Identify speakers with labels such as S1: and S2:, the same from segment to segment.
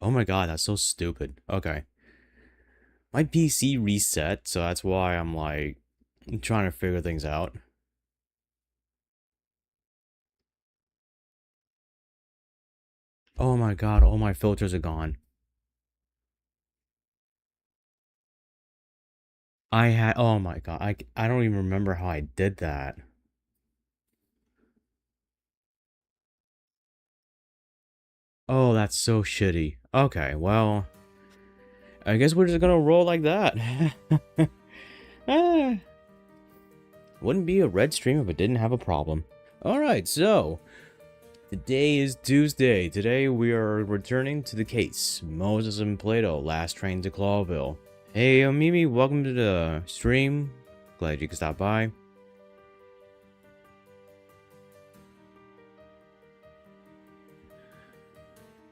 S1: Oh my god, that's so stupid. Okay. My PC reset, so that's why I'm like trying to figure things out. Oh my god, all my filters are gone. oh my god, I don't even remember how I did that. Oh, that's so shitty. Okay, well, I guess we're just gonna roll like that. Ah, wouldn't be a red stream if it didn't have a problem. Alright, so, today is Tuesday. Today we are returning to the case. Moses and Plato, last train to Clawville. Hey, Mimi, welcome to the stream. Glad you could stop by.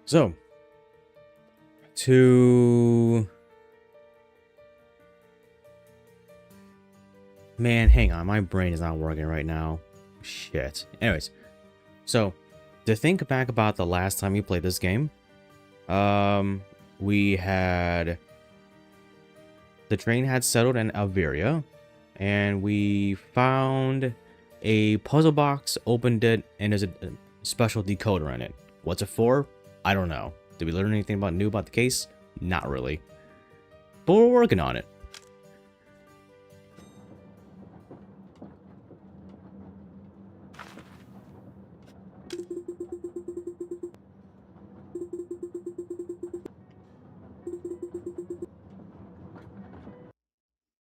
S1: So, Man, hang on, my brain is not working right now. Shit. Anyways, so, to think back about the last time we played this game, we had... The train had settled in Alveria, and we found a puzzle box, opened it, and there's a special decoder in it. What's it for? I don't know. Did we learn anything new about the case? Not really. But we're working on it.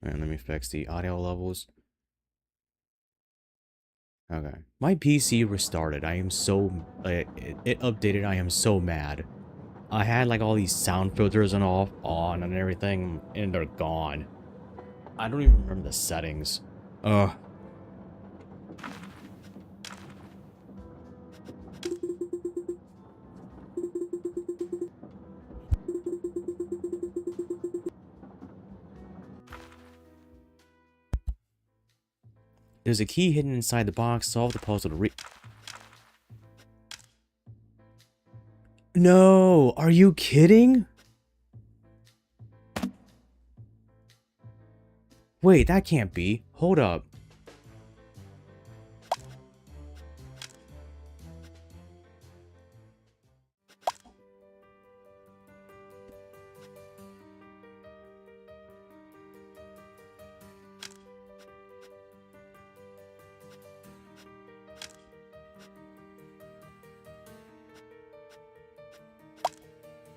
S1: And let me fix the audio levels. Okay. My PC restarted. I am so... it updated. I am so mad. I had like all these sound filters and on and everything, and they're gone. I don't even remember the settings. Ugh. There's a key hidden inside the box. Solve the puzzle to No! Are you kidding? Wait, that can't be. Hold up.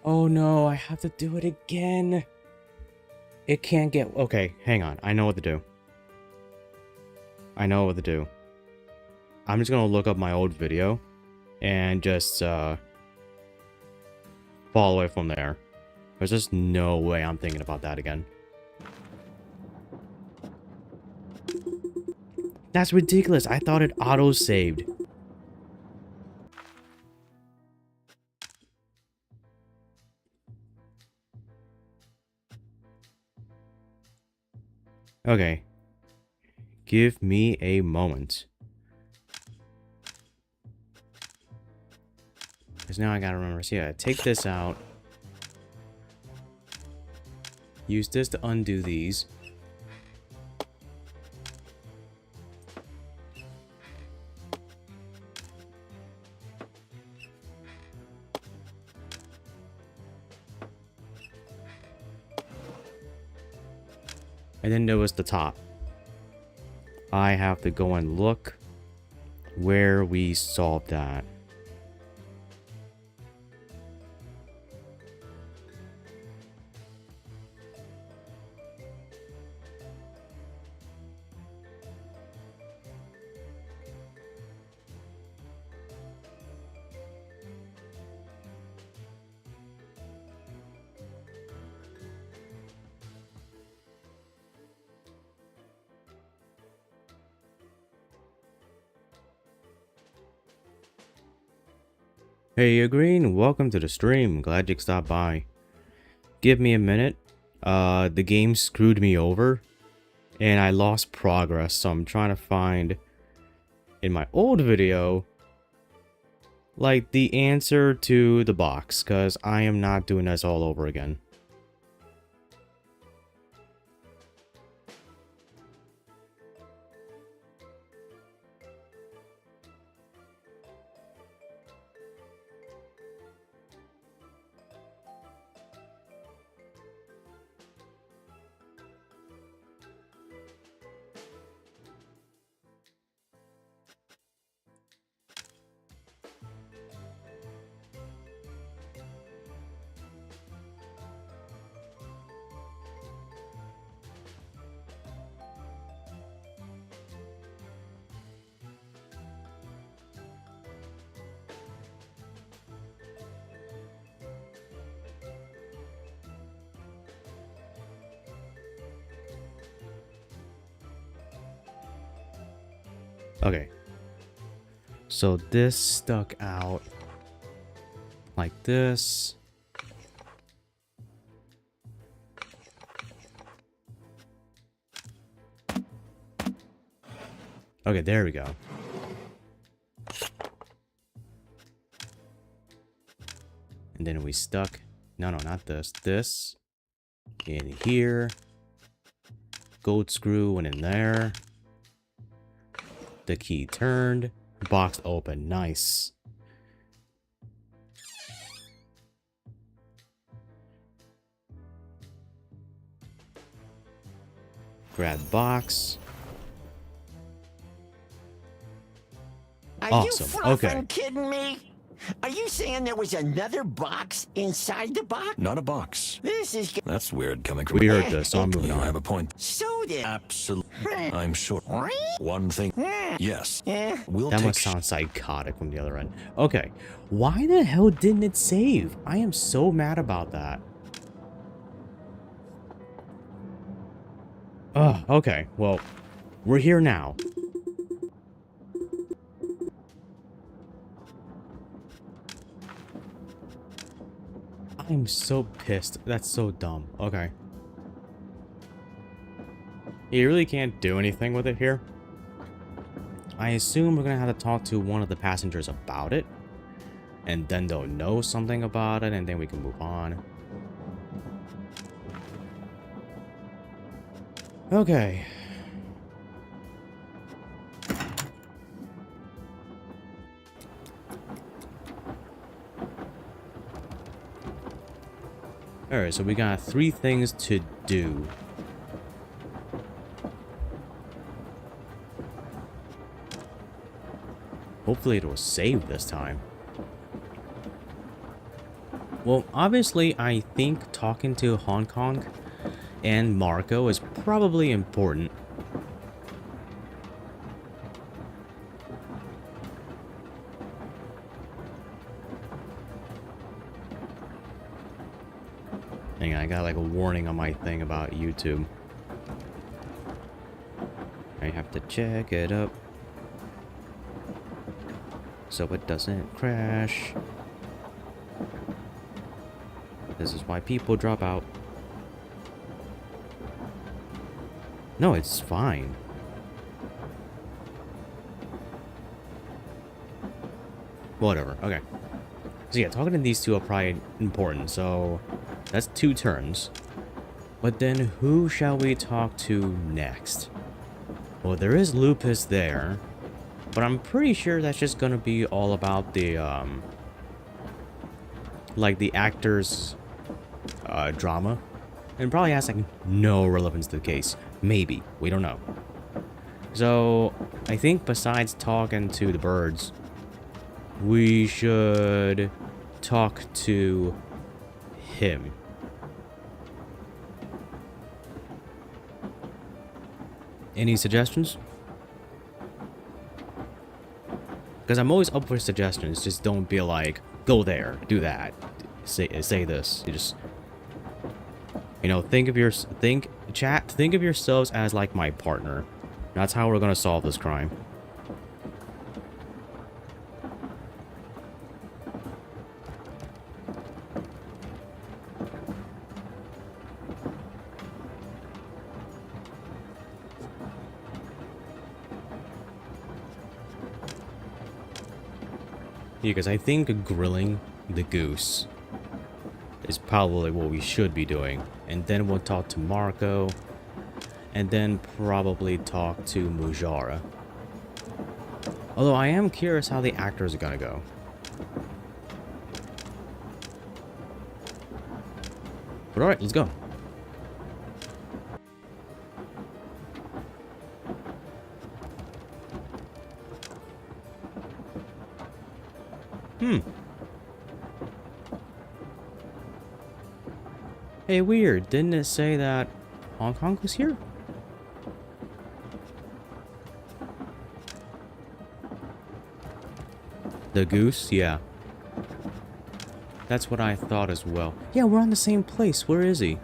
S1: Oh no, I have to do it again. It can't get... Okay, hang on. I know what to do. I know what to do. I'm just gonna look up my old video and just follow it from there. There's just no way I'm thinking about that again. That's ridiculous. I thought it auto-saved. Okay. Give me a moment. Because now I gotta remember. So yeah, take this out. Use this to undo these. And then there was the top. I have to go and look where we solved that. Hey, Green, welcome to the stream. Glad you stopped by. Give me a minute. The game screwed me over, and I lost progress, so I'm trying to find in my old video like the answer to the box, because I am not doing this all over again. Okay. So this stuck out like this. Okay, there we go. And then we stuck, no, not this, this in here. Gold screw went in there. The key turned. Box open. Nice. Grab box. Awesome.
S2: Are you
S1: Okay.
S2: kidding me? Are you saying there was another box inside the box?
S3: Not a box.
S2: This is
S3: That's weird coming from
S1: We heard this, so I'm moving
S3: You
S1: on.
S3: have a point.
S2: so then.
S3: Absolutely. I'm sure. One thing. Yes. We'll
S1: That
S3: take
S1: must sound psychotic from the other end. Okay. Why the hell didn't it save? I am so mad about that. Oh, okay. Well, we're here now. I'm so pissed. That's so dumb. Okay. You really can't do anything with it here. I assume we're gonna have to talk to one of the passengers about it. And then they'll know something about it, and then we can move on. Okay. Alright, so we got 3 things to do. Hopefully it will save this time. Well, obviously, I think talking to Hong Kong and Marco is probably important. Hang on, I got like a warning on my thing about YouTube. I have to check it up so it doesn't crash. This is why people drop out. No, it's fine. Whatever, okay. So yeah, talking to these two are probably important, so that's 2 turns. But then who shall we talk to next? Well, there is Lupus there, but I'm pretty sure that's just gonna be all about the, like the actors' drama. And probably has like no relevance to the case. Maybe. We don't know. So, I think besides talking to the birds, we should talk to him. Any suggestions? Because I'm always up for suggestions. Just don't be like, go there, do that, say this. You just, you know, think of yourselves as like my partner. That's how we're gonna solve this crime. Yeah, because I think grilling the goose is probably what we should be doing. And then we'll talk to Marco. And then probably talk to Mujara. Although I am curious how the actors are gonna go. But alright, let's go. Hey, weird. Didn't it say that Hong Kong was here? The goose? Yeah. That's what I thought as well. Yeah, we're on the same place. Where is he?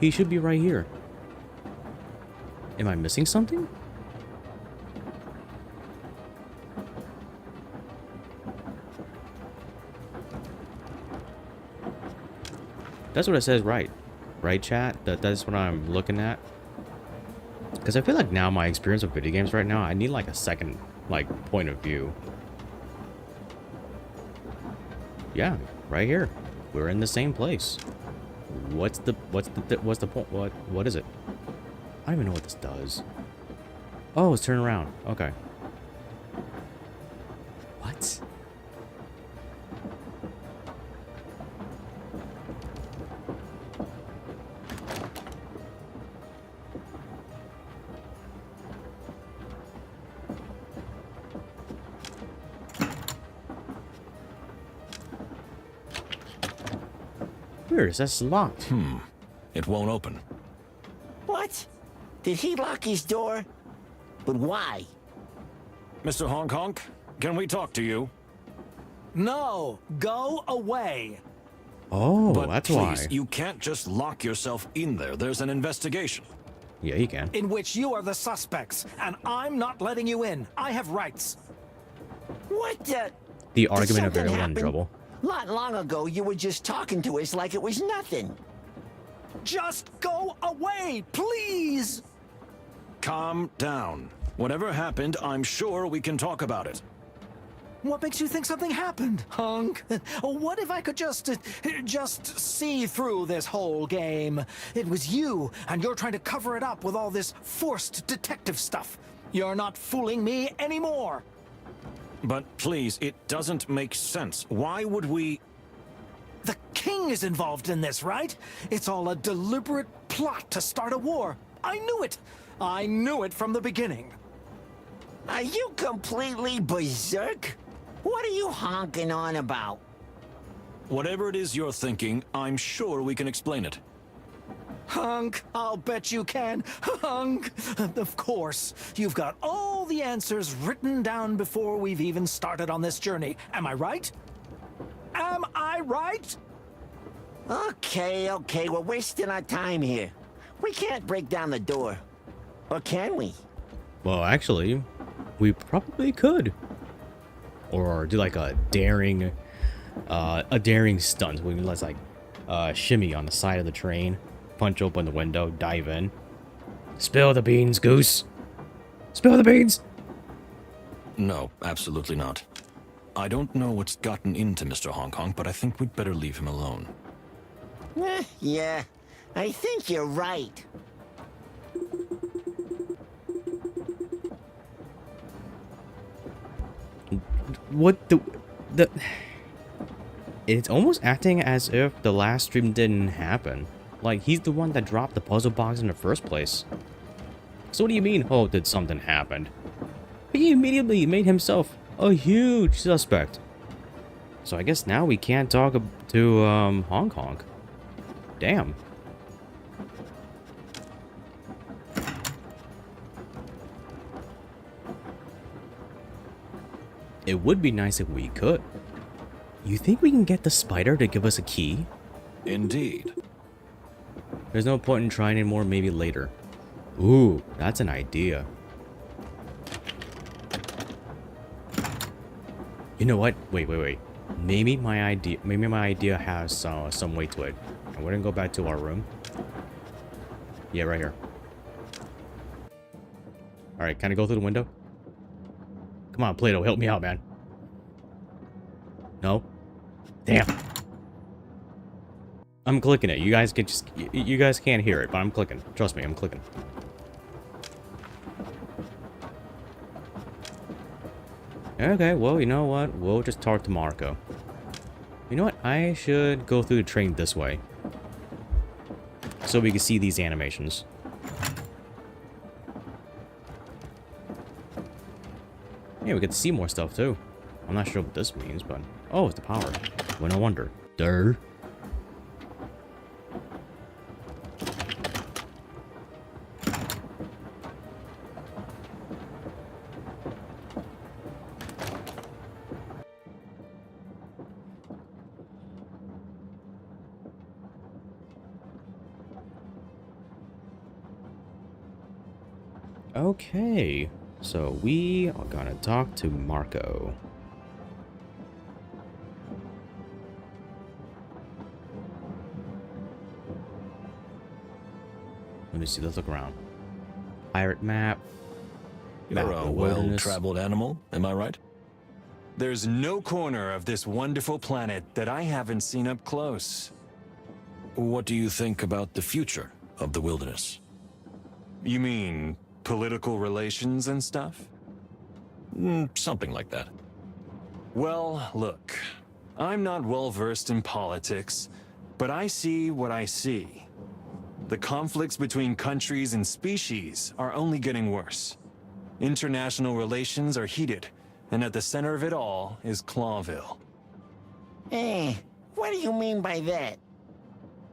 S1: He should be right here. Am I missing something? That's what it says, right? Right, chat? That's what I'm looking at. Because I feel like now my experience with video games right now, I need like a second, like, point of view. Yeah, right here. We're in the same place. What's the point? What is it? I don't even know what this does. Oh, it's turn around. Okay. What? Weird, that's locked.
S3: It won't open.
S2: What? Did he lock his door? But why?
S3: Mr. Hong Kong, can we talk to you?
S4: No, go away.
S1: Oh,
S3: But
S1: that's
S3: please,
S1: why.
S3: you can't just lock yourself in there. There's an investigation.
S1: Yeah, you can.
S4: In which you are the suspects, and I'm not letting you in. I have rights.
S2: What the?
S1: The
S2: Did
S1: argument of
S2: something
S1: everyone in
S2: happen?
S1: trouble.
S2: Not long ago, you were just talking to us like it was nothing.
S4: Just go away, please.
S3: Calm down. Whatever happened, I'm sure we can talk about it.
S4: What makes you think something happened, Hunk? What if I could just see through this whole game? It was you, and you're trying to cover it up with all this forced detective stuff. You're not fooling me anymore.
S3: But please, it doesn't make sense. Why would we...
S4: The king is involved in this, right? It's all a deliberate plot to start a war. I knew it. I knew it from the beginning.
S2: Are you completely berserk? What are you honking on about?
S3: Whatever it is you're thinking, I'm sure we can explain it.
S4: Hunk, I'll bet you can. Hunk! Of course. You've got all the answers written down before we've even started on this journey. Am I right? Am I right?
S2: Okay, we're wasting our time here. We can't break down the door. Or can we?
S1: Well, actually, we probably could. Or do like a daring stunt. We can let's like shimmy on the side of the train, punch open the window, dive in. Spill the beans, Goose. Spill the beans.
S3: No, absolutely not. I don't know what's gotten into Mr. Hong Kong, but I think we'd better leave him alone.
S2: Yeah, I think you're right.
S1: What the It's almost acting as if the last stream didn't happen. Like he's the one that dropped the puzzle box in the first place. So what do you mean, oh, did something happen? He immediately made himself a huge suspect. So I guess now we can't talk to Hong Kong. Damn. It would be nice if we could. You think we can get the spider to give us a key?
S3: Indeed.
S1: There's no point in trying anymore, maybe later. Ooh, that's an idea. You know what? Wait. Maybe my idea has some weight to it. I'm gonna go back to our room. Yeah, right here. Alright, can I go through the window? Come on, Plato, help me out, man. No. Damn. I'm clicking it. You guys can just... You guys can't hear it, but I'm clicking. Trust me, I'm clicking. Okay, well, you know what? We'll just talk to Marco. You know what? I should go through the train this way. So we can see these animations. Yeah, we get to see more stuff, too. I'm not sure what this means, but... Oh, it's the power. Well, no wonder. Durr. Okay, so we are gonna talk to Marco. Let me see, let's look around. Pirate map. Map
S3: You're
S1: of
S3: a
S1: the wilderness.
S3: well-traveled animal, am I right?
S5: There's no corner of this wonderful planet that I haven't seen up close.
S3: What do you think about the future of the wilderness?
S5: You mean political relations and stuff?
S3: Something like that.
S5: Well, look, I'm not well versed in politics, but I see what I see. The conflicts between countries and species are only getting worse. International relations are heated, and at the center of it all is Clawville.
S2: What do you mean by that?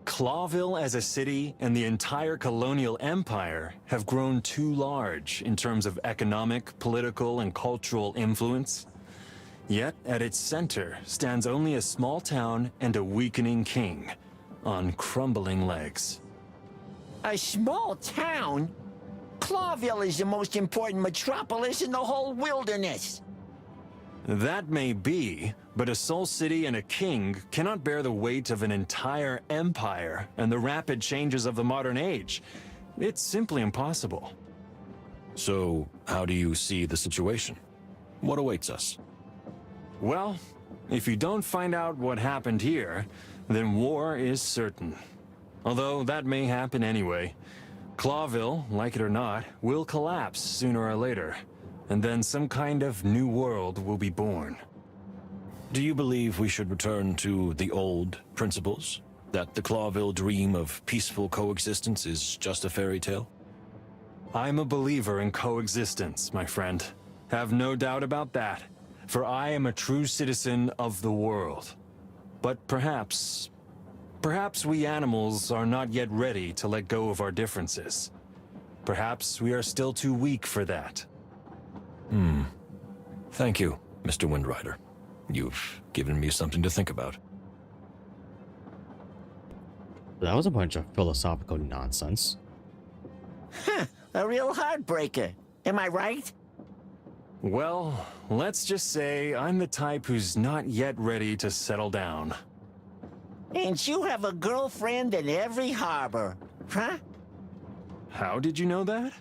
S5: Clawville as a city and the entire colonial empire have grown too large in terms of economic, political, and cultural influence. Yet, at its center stands only a small town and a weakening king, on crumbling legs.
S2: A small town? Clawville is the most important metropolis in the whole wilderness.
S5: That may be, but a sole city and a king cannot bear the weight of an entire empire and the rapid changes of the modern age. It's simply impossible.
S3: So, how do you see the situation? What awaits us?
S5: Well, if you don't find out what happened here, then war is certain. Although that may happen anyway. Clawville, like it or not, will collapse sooner or later, and then some kind of new world will be born.
S3: Do you believe we should return to the old principles? That the Clawville dream of peaceful coexistence is just a fairy tale?
S5: I'm a believer in coexistence, my friend. Have no doubt about that, for I am a true citizen of the world. But perhaps we animals are not yet ready to let go of our differences. Perhaps we are still too weak for that.
S3: Thank you, Mr. Windrider. You've given me something to think about.
S1: That was a bunch of philosophical nonsense.
S2: A real heartbreaker. Am I right?
S5: Well, let's just say I'm the type who's not yet ready to settle down.
S2: And you have a girlfriend in every harbor, huh?
S5: How did you know that?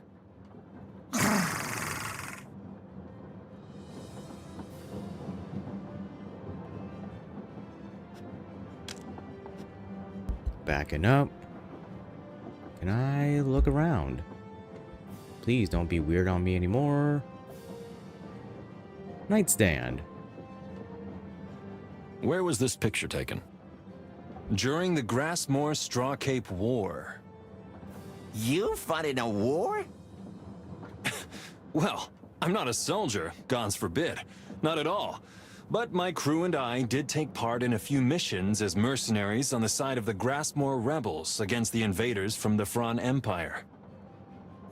S1: Backing up. Can I look around? Please don't be weird on me anymore. Nightstand.
S3: Where was this picture taken?
S5: During the Grassmore Straw Cape War.
S2: You fought in a war?
S5: Well, I'm not a soldier, gods forbid. Not at all. But my crew and I did take part in a few missions as mercenaries on the side of the Grassmore rebels against the invaders from the Fron Empire.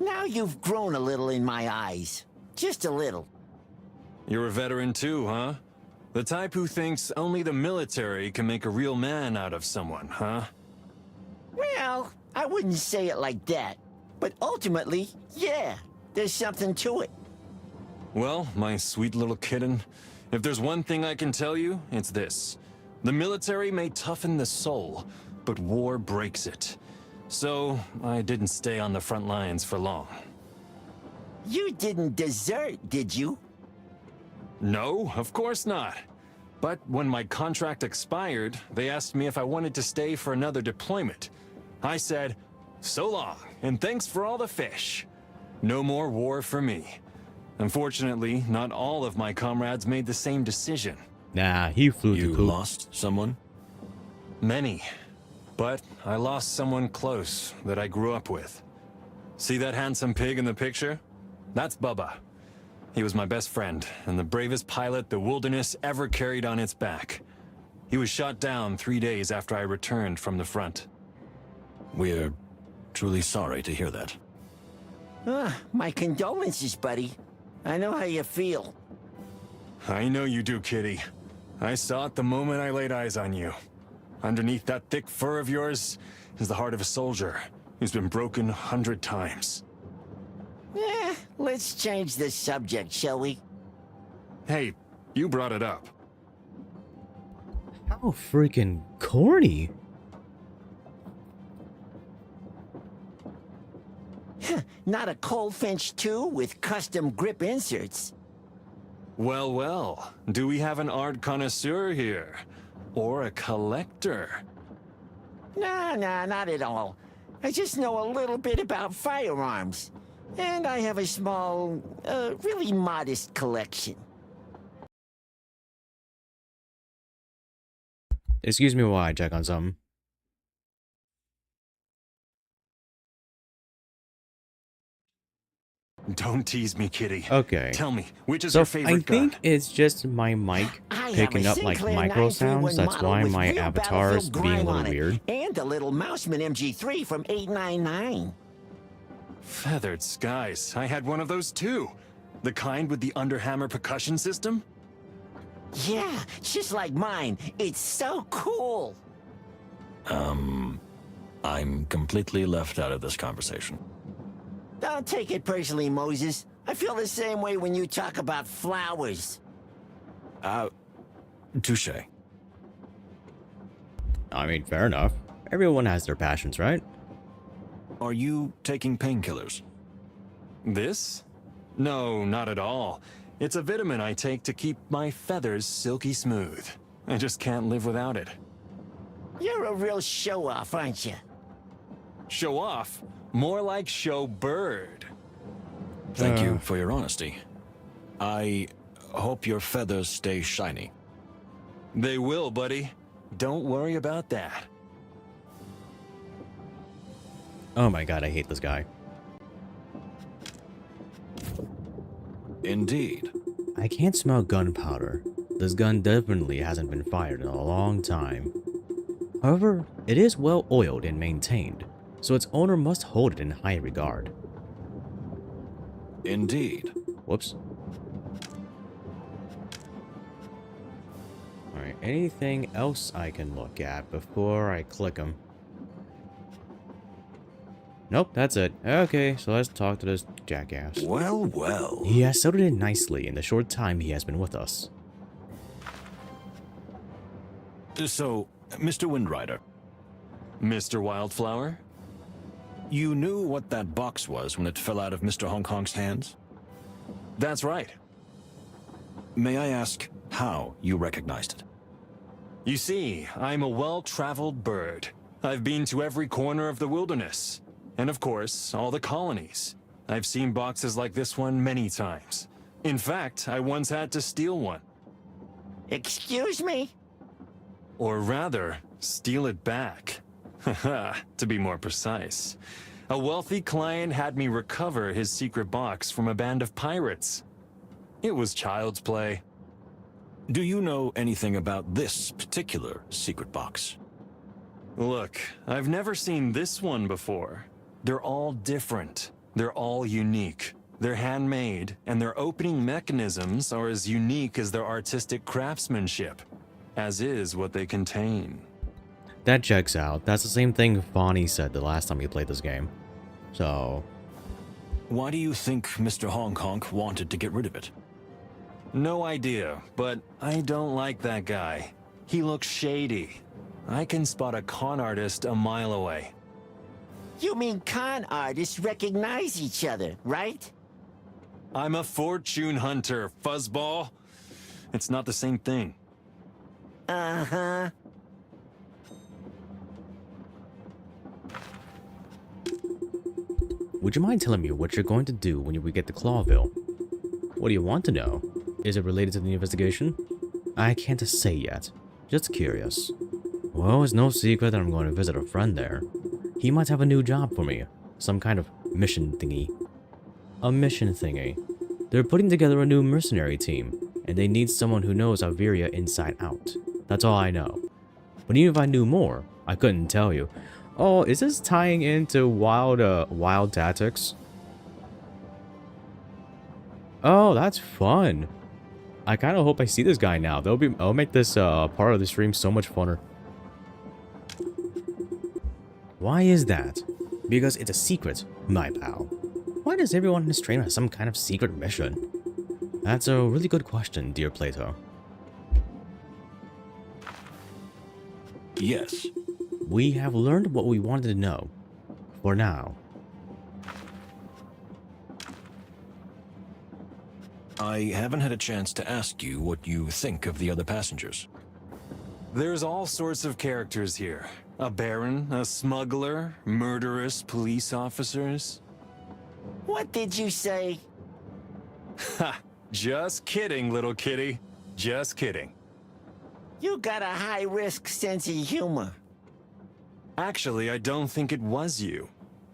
S2: Now you've grown a little in my eyes. Just a little.
S5: You're a veteran too, huh? The type who thinks only the military can make a real man out of someone, huh?
S2: Well, I wouldn't say it like that. But ultimately, yeah, there's something to it.
S5: Well, my sweet little kitten, if there's one thing I can tell you, it's this. The military may toughen the soul, but war breaks it. So, I didn't stay on the front lines for long.
S2: You didn't desert, did you?
S5: No, of course not. But when my contract expired, they asked me if I wanted to stay for another deployment. I said, so long, and thanks for all the fish. No more war for me. Unfortunately, not all of my comrades made the same decision.
S1: Nah, he flew
S3: You
S1: the coop.
S3: lost someone?
S5: Many. But I lost someone close that I grew up with. See that handsome pig in the picture? That's Bubba. He was my best friend, and the bravest pilot the wilderness ever carried on its back. He was shot down 3 days after I returned from the front.
S3: We're truly sorry to hear that.
S2: My condolences, buddy. I know how you feel.
S5: I know you do, Kitty. I saw it the moment I laid eyes on you. Underneath that thick fur of yours is the heart of a soldier who's been broken 100 times.
S2: Let's change the subject, shall we?
S5: Hey, you brought it up.
S1: How freaking corny.
S2: Not a Goldfinch 2 with custom grip inserts.
S5: Well, well, do we have an art connoisseur here? Or a collector?
S2: Nah, not at all. I just know a little bit about firearms. And I have a small, really modest collection.
S1: Excuse me while I check on something.
S5: Don't tease me, Kitty.
S1: Okay.
S5: Tell me, which is
S1: So
S5: your favorite
S1: I think
S5: gun?
S1: it's just my mic
S2: I have
S1: picking
S2: a
S1: up like
S2: Sinclair
S1: micro
S2: 931
S1: sounds. That's
S2: model
S1: why
S2: with
S1: my
S2: real
S1: avatar is
S2: Battlefield
S1: being a
S2: grime on
S1: little
S2: it,
S1: weird.
S2: And a little Mouseman MG3 from 899.
S5: Feathered skies. I had one of those too. The kind with the underhammer percussion system?
S2: Yeah, just like mine. It's so cool.
S3: I'm completely left out of this conversation.
S2: Don't take it personally, Moses. I feel the same way when you talk about flowers.
S3: Touche.
S1: I mean, fair enough. Everyone has their passions, right?
S3: Are you taking painkillers?
S5: This? No, not at all. It's a vitamin I take to keep my feathers silky smooth. I just can't live without it.
S2: You're a real show-off, aren't you?
S5: Show off? More like show bird.
S3: Thank you for your honesty. I hope your feathers stay shiny.
S5: They will, buddy. Don't worry about that.
S1: Oh my god, I hate this guy.
S3: Indeed.
S1: I can't smell gunpowder. This gun definitely hasn't been fired in a long time. However, it is well oiled and maintained, so its owner must hold it in high regard.
S3: Indeed.
S1: Whoops. Alright, anything else I can look at before I click them? Nope, that's it. Okay, so let's talk to this jackass.
S3: Well, well.
S1: He has settled in nicely in the short time he has been with us.
S3: So, Mr. Windrider,
S5: Mr. Wildflower?
S3: you knew what that box was when it fell out of Mr. Hong Kong's hands?
S5: That's right.
S3: May I ask how you recognized it?
S5: You see, I'm a well-traveled bird. I've been to every corner of the wilderness. And of course, all the colonies. I've seen boxes like this one many times. In fact, I once had to steal one.
S2: Excuse me?
S5: Or rather, steal it back. Haha, to be more precise. A wealthy client had me recover his secret box from a band of pirates. It was child's play.
S3: Do you know anything about this particular secret box?
S5: Look, I've never seen this one before. They're all different. They're all unique. They're handmade, and their opening mechanisms are as unique as their artistic craftsmanship, as is what they contain.
S1: That checks out. That's the same thing Fonny said the last time we played this game. So,
S3: Why do you think Mr. Hong Kong wanted to get rid of it?
S5: No idea, but I don't like that guy. He looks shady. I can spot a con artist a mile away.
S2: You mean con artists recognize each other, right?
S5: I'm a fortune hunter, fuzzball. It's not the same thing.
S2: Uh-huh.
S1: Would you mind telling me what you're going to do when we get to Clawville? What do you want to know? Is it related to the investigation? I can't say yet. Just curious. Well, it's no secret that I'm going to visit a friend there. He might have a new job for me. Some kind of mission thingy. A mission thingy. They're putting together a new mercenary team, and they need someone who knows Alveria inside out. That's all I know. But even if I knew more, I couldn't tell you. Oh, is this tying into wild tactics? Oh, that's fun. I kind of hope I see this guy now. That'll make this part of the stream so much funner. Why is that? Because it's a secret, my pal. Why does everyone in this train have some kind of secret mission? That's a really good question, dear Plato.
S3: Yes.
S1: We have learned what we wanted to know. For now.
S3: I haven't had a chance to ask you what you think of the other passengers.
S5: There's all sorts of characters here. A baron, a smuggler, murderous police officers.
S2: What did you say?
S5: Ha! Just kidding, little kitty. Just kidding.
S2: You got a high-risk sense of humor.
S5: Actually, I don't think it was you.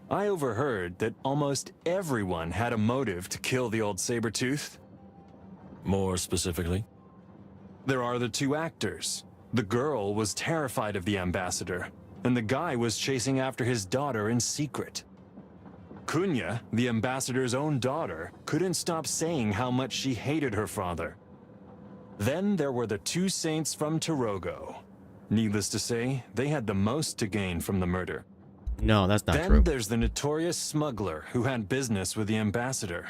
S5: I overheard that almost everyone had a motive to kill the old saber-tooth.
S3: More specifically?
S5: There are the two actors. The girl was terrified of the ambassador, and the guy was chasing after his daughter in secret. Kunya, the ambassador's own daughter, couldn't stop saying how much she hated her father. Then there were the two saints from Tarogo. Needless to say, they had the most to gain from the murder.
S1: No, that's not true.
S5: Then there's the notorious smuggler who had business with the ambassador.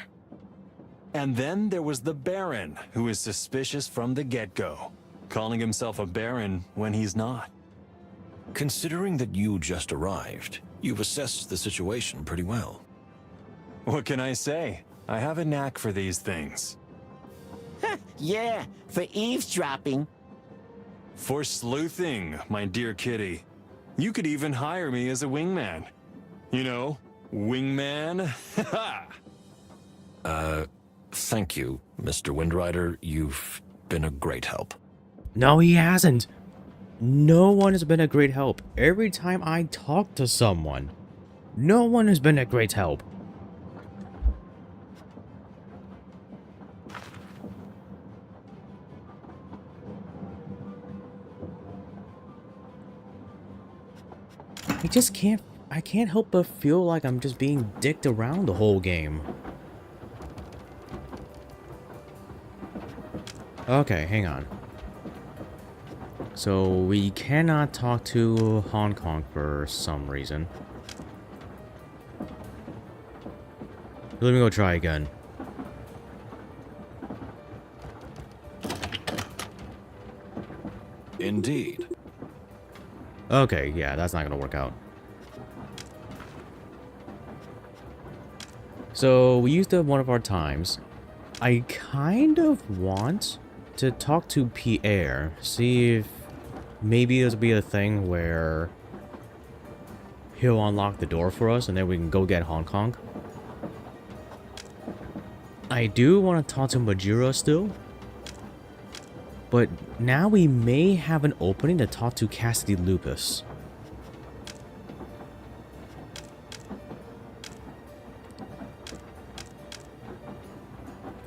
S5: And then there was the baron, who is suspicious from the get-go, calling himself a baron when he's not.
S3: Considering that you just arrived, you've assessed the situation pretty well.
S5: What can I say? I have a knack for these things.
S2: Yeah, for eavesdropping.
S5: For sleuthing, my dear kitty. You could even hire me as a wingman. You know, wingman.
S3: Thank you, Mr. Windrider. You've been a great help.
S1: No, he hasn't. No one has been a great help. Every time I talk to someone, no one has been a great help. I can't help but feel like I'm just being dicked around the whole game. Okay, hang on. So we cannot talk to Hong Kong for some reason. Let me go try again.
S3: Indeed.
S1: Okay, yeah, that's not gonna work out. So we used up one of our times. I kind of want to talk to Pierre, see if maybe this will be a thing where he'll unlock the door for us and then we can go get Hong Kong. I do want to talk to Majira still. But now we may have an opening to talk to Cassidy Lupus.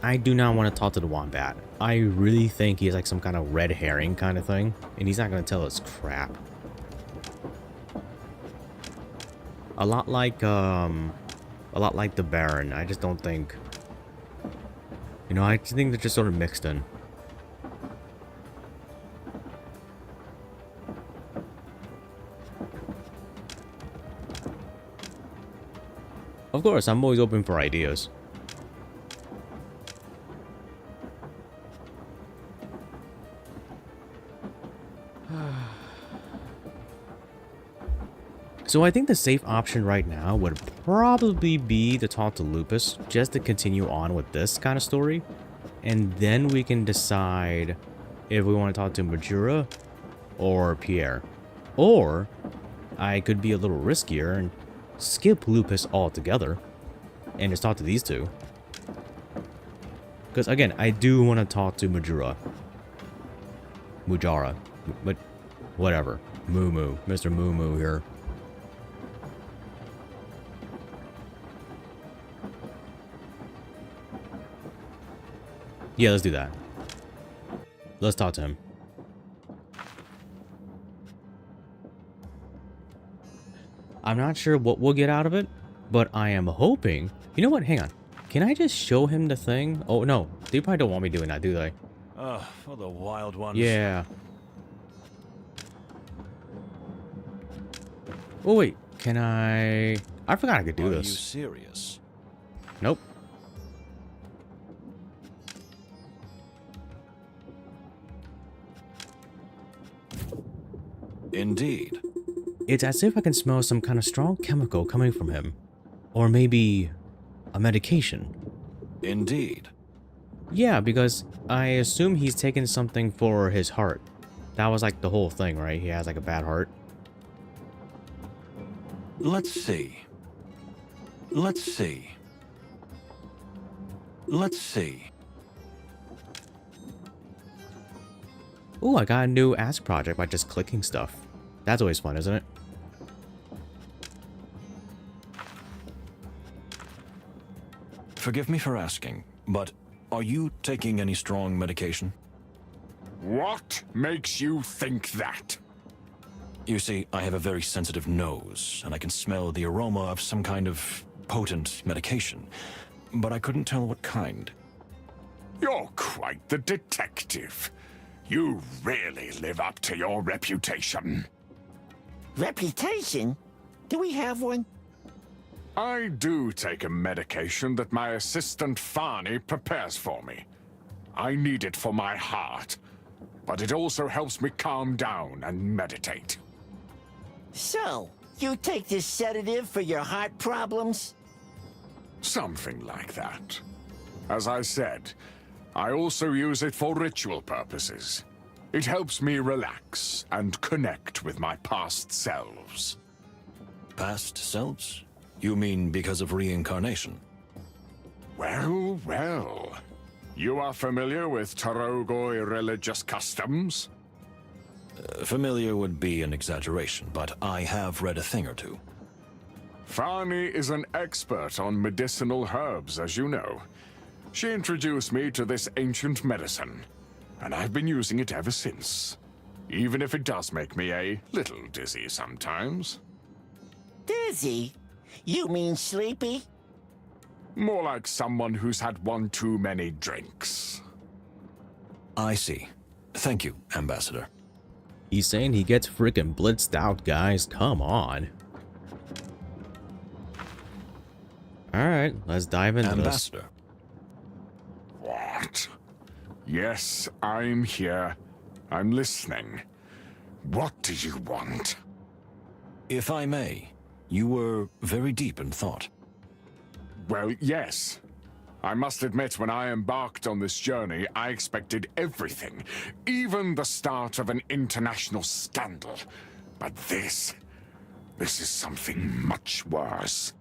S1: I do not want to talk to the Wombat. I really think he's like some kind of red herring kind of thing, and he's not going to tell us crap. A lot like the Baron. I just don't think, you know, I just think they're just sort of mixed in. Of course, I'm always open for ideas. So I think the safe option right now would probably be to talk to Lupus, just to continue on with this kind of story. And then we can decide if we want to talk to Majura or Pierre. Or I could be a little riskier and skip Lupus altogether and just talk to these two. Because again, I do want to talk to Mujara, but whatever. Moo, Mr. Moo here. Yeah, let's do that. Let's talk to him. I'm not sure what we'll get out of it, but I am hoping... You know what? Hang on. Can I just show him the thing? Oh, no. They probably don't want me doing that, do they?
S3: For the wild ones.
S1: Yeah. Oh, wait. Can I... I forgot I could do this.
S3: Are you serious?
S1: Nope.
S3: Indeed.
S1: It's as if I can smell some kind of strong chemical coming from him. Or maybe a medication.
S3: Indeed.
S1: Yeah, because I assume he's taking something for his heart. That was like the whole thing, right? He has like a bad heart.
S3: Let's see. Let's see. Let's see.
S1: Ooh, I got a new ask project by just clicking stuff. That's always fun, isn't it?
S3: Forgive me for asking, but are you taking any strong medication?
S6: What makes you think that?
S3: You see, I have a very sensitive nose, and I can smell the aroma of some kind of potent medication, but I couldn't tell what kind.
S6: You're quite the detective. You really live up to your reputation.
S2: Reputation? Do we have one?
S6: I do take a medication that my assistant Farney prepares for me. I need it for my heart, but it also helps me calm down and meditate.
S2: So, you take this sedative for your heart problems?
S6: Something like that. As I said, I also use it for ritual purposes. It helps me relax and connect with my past selves.
S3: Past selves? You mean because of reincarnation?
S6: Well, well. You are familiar with Tarogoi religious customs?
S3: Familiar would be an exaggeration, but I have read a thing or two.
S6: Farney is an expert on medicinal herbs, as you know. She introduced me to this ancient medicine, and I've been using it ever since. Even if it does make me a little dizzy sometimes.
S2: Dizzy? You mean sleepy?
S6: More like someone who's had one too many drinks.
S3: I see. Thank you, Ambassador.
S1: He's saying he gets freaking blitzed out, guys. Come on. Alright, let's dive into
S3: Ambassador.
S6: What? Yes, I'm here. I'm listening. What do you want?
S3: If I may, you were very deep in thought.
S6: Well, yes. I must admit, when I embarked on this journey, I expected everything, even the start of an international scandal. But this is something much worse.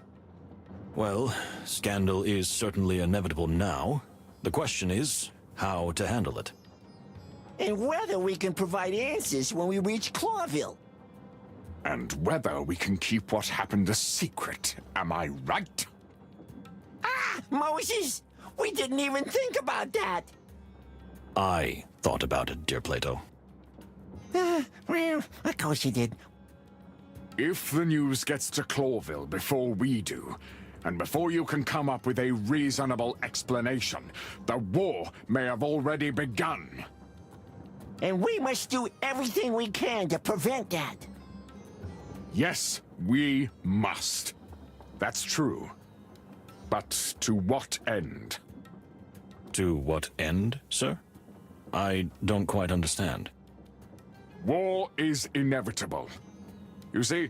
S3: Well, scandal is certainly inevitable now. The question is how to handle it.
S2: And whether we can provide answers when we reach Clawville.
S6: And whether we can keep what happened a secret, am I right?
S2: Ah, Moses! We didn't even think about that!
S3: I thought about it, dear Plato.
S2: Well, of course you did.
S6: If the news gets to Clawville before we do, and before you can come up with a reasonable explanation, the war may have already begun.
S2: And we must do everything we can to prevent that.
S6: Yes, we must. That's true. But to what end?
S3: To what end, sir? I don't quite understand.
S6: War is inevitable. You see,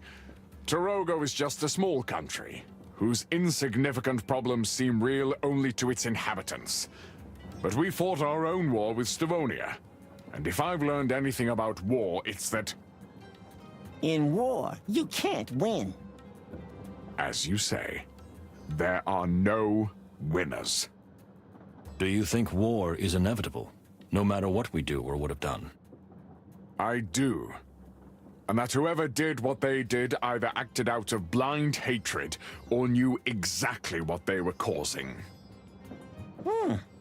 S6: Tarogo is just a small country, whose insignificant problems seem real only to its inhabitants. But we fought our own war with Stavonia, And if I've learned anything about war, it's that,
S2: In war, you can't win.
S6: as you say, there are no winners.
S3: Do you think war is inevitable, no matter what we do or would have done?
S6: I do. And that whoever did what they did either acted out of blind hatred or knew exactly what they were causing.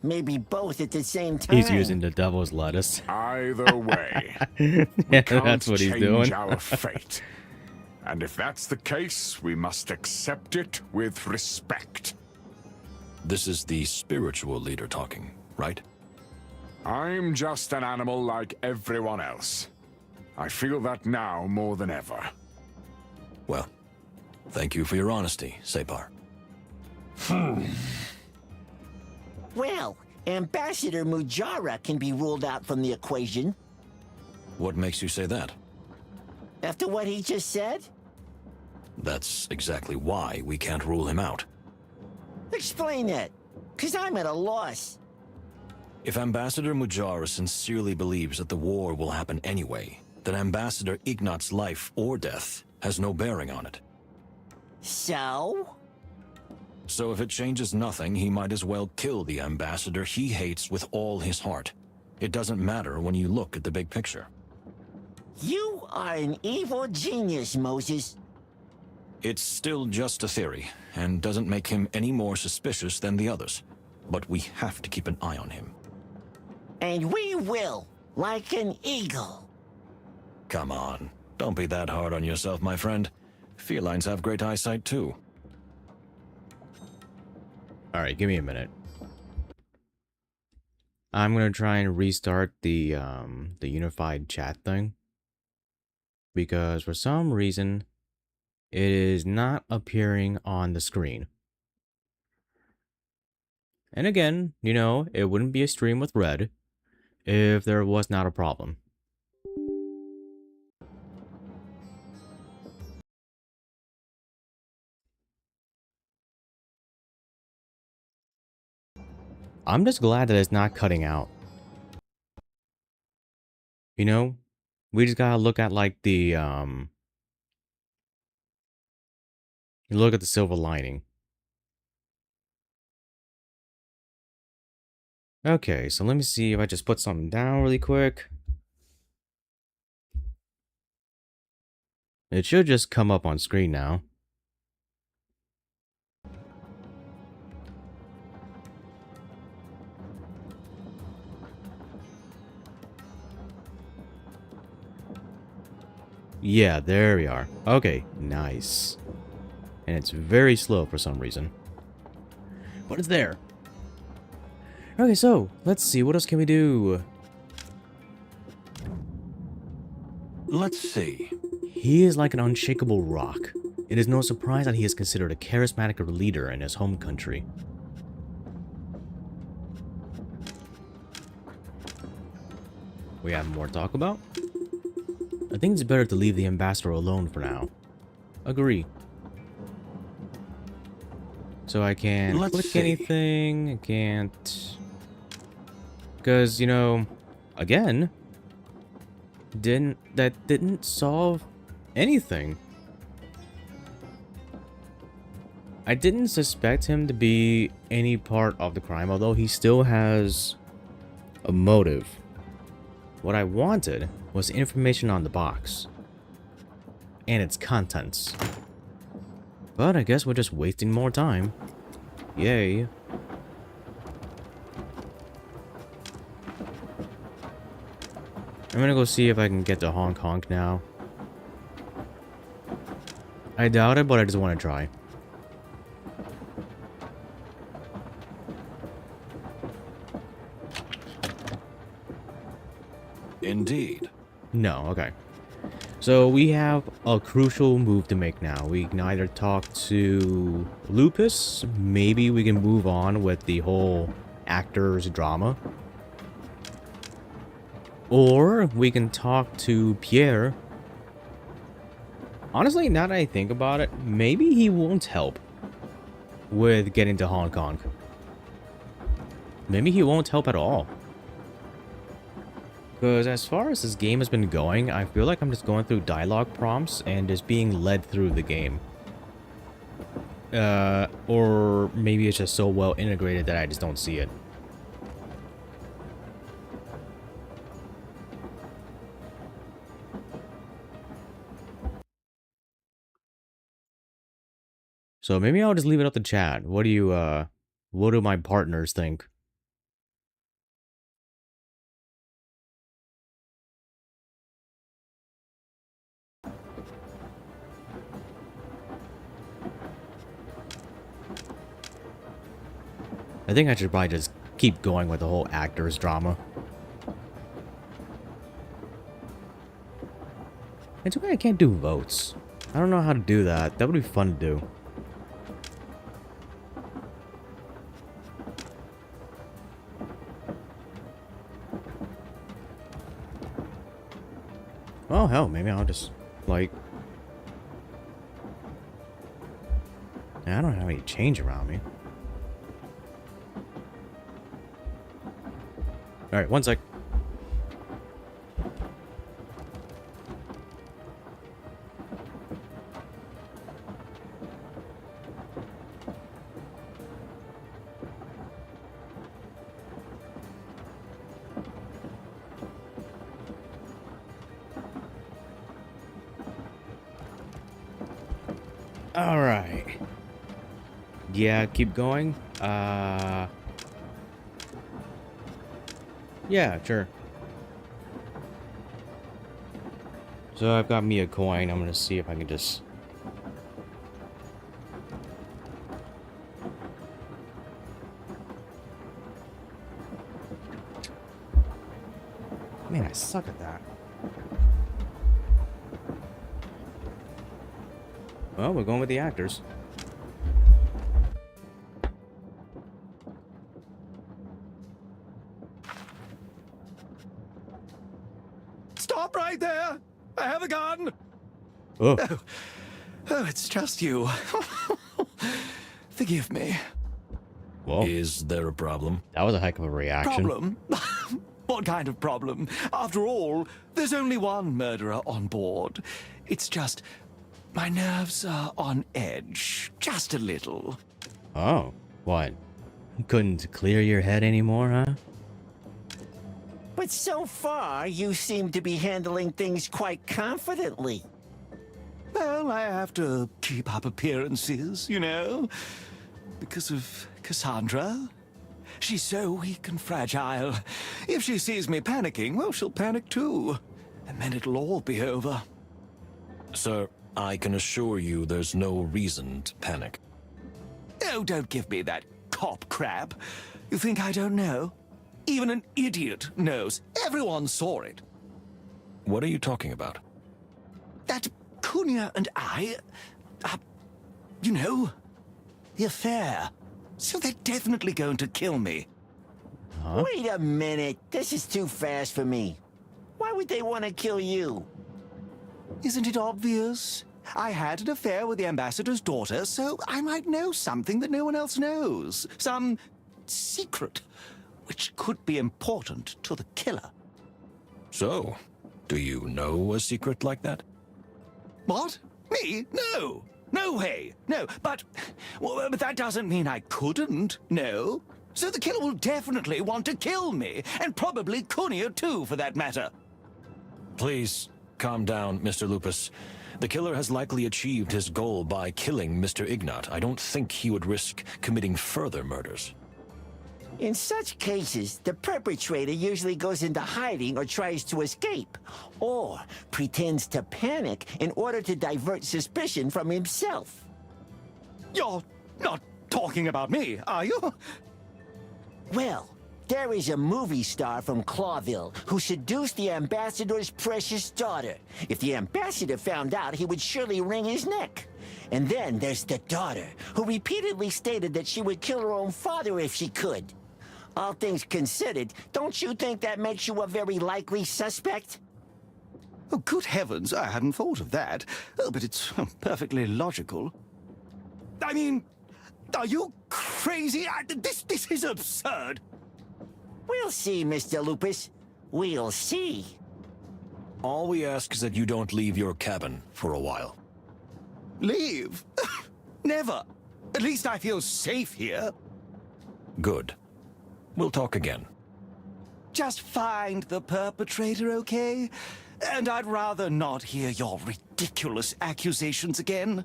S2: Maybe both at the same time.
S1: He's using the devil's lettuce.
S6: Either way,
S1: Yeah,
S6: can't
S1: that's what he's
S6: change
S1: doing.
S6: our fate. And if that's the case, we must accept it with respect.
S3: This is the spiritual leader talking, right?
S6: I'm just an animal like everyone else. I feel that now more than ever.
S3: Well, thank you for your honesty, Separ.
S2: Well, Ambassador Mujara can be ruled out from the equation.
S3: What makes you say that?
S2: After what he just said?
S3: That's exactly why we can't rule him out.
S2: Explain that, because I'm at a loss.
S3: If Ambassador Mujara sincerely believes that the war will happen anyway, then Ambassador Ignat's life or death has no bearing on it.
S2: So?
S3: So if it changes nothing, he might as well kill the ambassador he hates with all his heart. It doesn't matter when you look at the big picture.
S2: You are an evil genius, Moses.
S3: It's still just a theory, and doesn't make him any more suspicious than the others. But we have to keep an eye on him.
S2: And we will, like an eagle.
S3: Come on, don't be that hard on yourself, my friend. Felines have great eyesight too.
S1: Alright, give me a minute. I'm gonna try and restart the unified chat thing. Because for some reason, it is not appearing on the screen. And again, you know, it wouldn't be a stream with red if there was not a problem. I'm just glad that it's not cutting out. You know, we just gotta look at like the look at the silver lining. Okay, so let me see if I just put something down really quick. It should just come up on screen now. Yeah, there we are. Okay, nice. And it's very slow for some reason. But it's there. Okay, so let's see. What else can we do?
S3: Let's see.
S1: He is like an unshakable rock. It is no surprise that he is considered a charismatic leader in his home country. We have more to talk about? I think it's better to leave the ambassador alone for now. Agree. So I can't click anything. I can't... Because, you know, again, that didn't solve anything. I didn't suspect him to be any part of the crime, although he still has a motive. What I wanted was information on the box and its contents. But I guess we're just wasting more time. Yay. I'm gonna go see if I can get to Hong Kong now. I doubt it, but I just want to try.
S3: Indeed.
S1: No, okay. So we have a crucial move to make now. We can either talk to Lupus, maybe we can move on with the whole actors drama. Or we can talk to Pierre. Honestly, now that I think about it, maybe he won't help with getting to Hong Kong. Maybe he won't help at all. Because as far as this game has been going, I feel like I'm just going through dialogue prompts and just being led through the game. Or maybe it's just so well integrated that I just don't see it. So maybe I'll just leave it up to chat. What do my partners think? I think I should probably just keep going with the whole actors drama. It's okay I can't do votes. I don't know how to do that. That would be fun to do. Oh, hell, maybe I'll just, like... I don't have any change around me. Alright, one sec. Alright. Yeah, keep going. Yeah, sure. So I've got me a coin. I'm gonna see if I can just... Man, I suck at that. Well, we're going with the actors.
S4: Stop right there! I have a gun!
S1: Oh,
S4: Oh, it's just you. Forgive me.
S1: whoa.
S3: Is there a problem?
S1: That was a heck of a reaction.
S4: Problem? What kind of problem? After all, there's only one murderer on board. It's just... my nerves are on edge. Just a little.
S1: Oh, what? Couldn't clear your head anymore, huh?
S2: But so far, you seem to be handling things quite confidently.
S4: Well, I have to keep up appearances, you know? Because of Cassandra. She's so weak and fragile. If she sees me panicking, well, she'll panic too. And then it'll all be over.
S3: Sir, I can assure you there's no reason to panic.
S4: Oh, don't give me that cop crap. You think I don't know? Even an idiot knows. Everyone saw it.
S3: What are you talking about?
S4: That Cunha and I... you know, the affair. So they're definitely going to kill me.
S1: Huh?
S2: Wait a minute. This is too fast for me. Why would they want to kill you?
S4: Isn't it obvious? I had an affair with the ambassador's daughter, so I might know something that no one else knows. Some secret, which could be important to the killer.
S3: So, do you know a secret like that?
S4: What? Me? No! No way! No, but that doesn't mean I couldn't, no. So the killer will definitely want to kill me, and probably Cunha too, for that matter.
S3: Please, calm down, Mr. Lupus. The killer has likely achieved his goal by killing Mr. Ignat. I don't think he would risk committing further murders.
S2: In such cases, the perpetrator usually goes into hiding or tries to escape, or pretends to panic in order to divert suspicion from himself.
S4: You're not talking about me, are you?
S2: Well, there is a movie star from Clawville who seduced the ambassador's precious daughter. If the ambassador found out, he would surely wring his neck. And then there's the daughter, who repeatedly stated that she would kill her own father if she could. All things considered, don't you think that makes you a very likely suspect?
S4: Oh, good heavens, I hadn't thought of that. Oh, but it's perfectly logical. I mean, are you crazy? This is absurd.
S2: We'll see, Mr. Lupus. We'll see.
S3: All we ask is that you don't leave your cabin for a while.
S7: Leave? Never. At least I feel safe here.
S3: Good. We'll talk again.
S7: Just find the perpetrator, okay? And I'd rather not hear your ridiculous accusations again.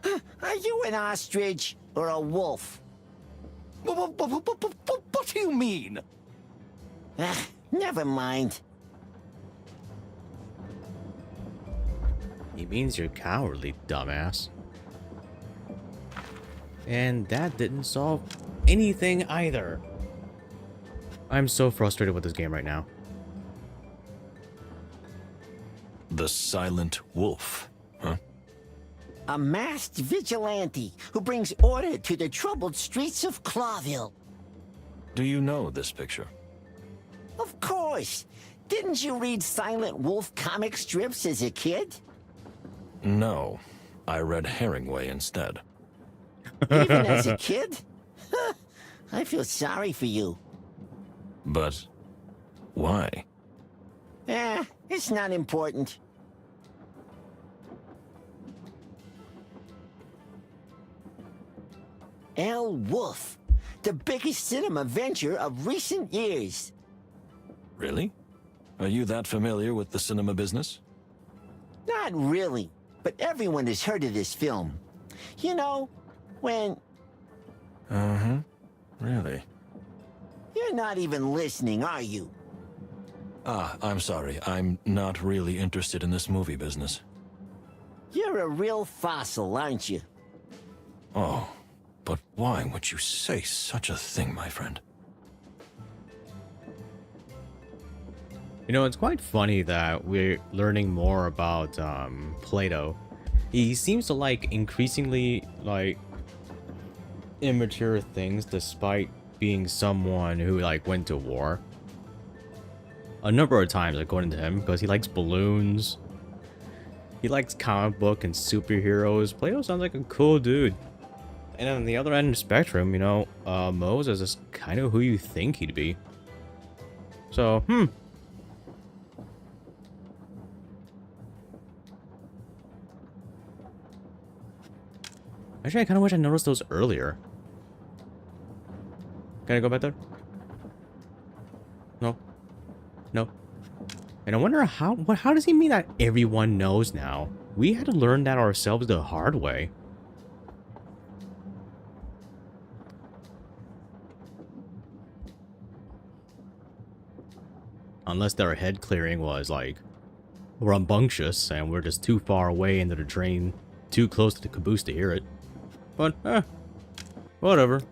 S2: Are you an ostrich or a wolf?
S7: What do you mean?
S2: Never mind.
S1: He means you're cowardly, dumbass. And that didn't solve anything either. I'm so frustrated with this game right now.
S3: The Silent Wolf, huh?
S2: A masked vigilante who brings order to the troubled streets of Clawville.
S3: Do you know this picture?
S2: Of course. Didn't you read Silent Wolf comic strips as a kid?
S3: No. I read Herringway instead.
S2: Even as a kid? I feel sorry for you.
S3: But why?
S2: It's not important. L. Wolf, the biggest cinema venture of recent years.
S3: Really? Are you that familiar with the cinema business?
S2: Not really, but everyone has heard of this film. You know, when...
S3: Uh-huh. Really?
S2: You're not even listening, are you?
S3: Ah, I'm sorry. I'm not really interested in this movie business.
S2: You're a real fossil, aren't you?
S3: Oh, but why would you say such a thing, my friend?
S1: You know, it's quite funny that we're learning more about Plato. He seems to like increasingly like immature things despite being someone who like went to war. A number of times according to him, because he likes balloons. He likes comic book and superheroes. Plato sounds like a cool dude. And on the other end of the spectrum, you know, Moses is kind of who you think he'd be. So, Actually, I kind of wish I noticed those earlier. Can I go back there? No. No. And I wonder how does he mean that everyone knows now? We had to learn that ourselves the hard way. Unless their head clearing was like rambunctious and we're just too far away into the train, too close to the caboose to hear it. But, whatever.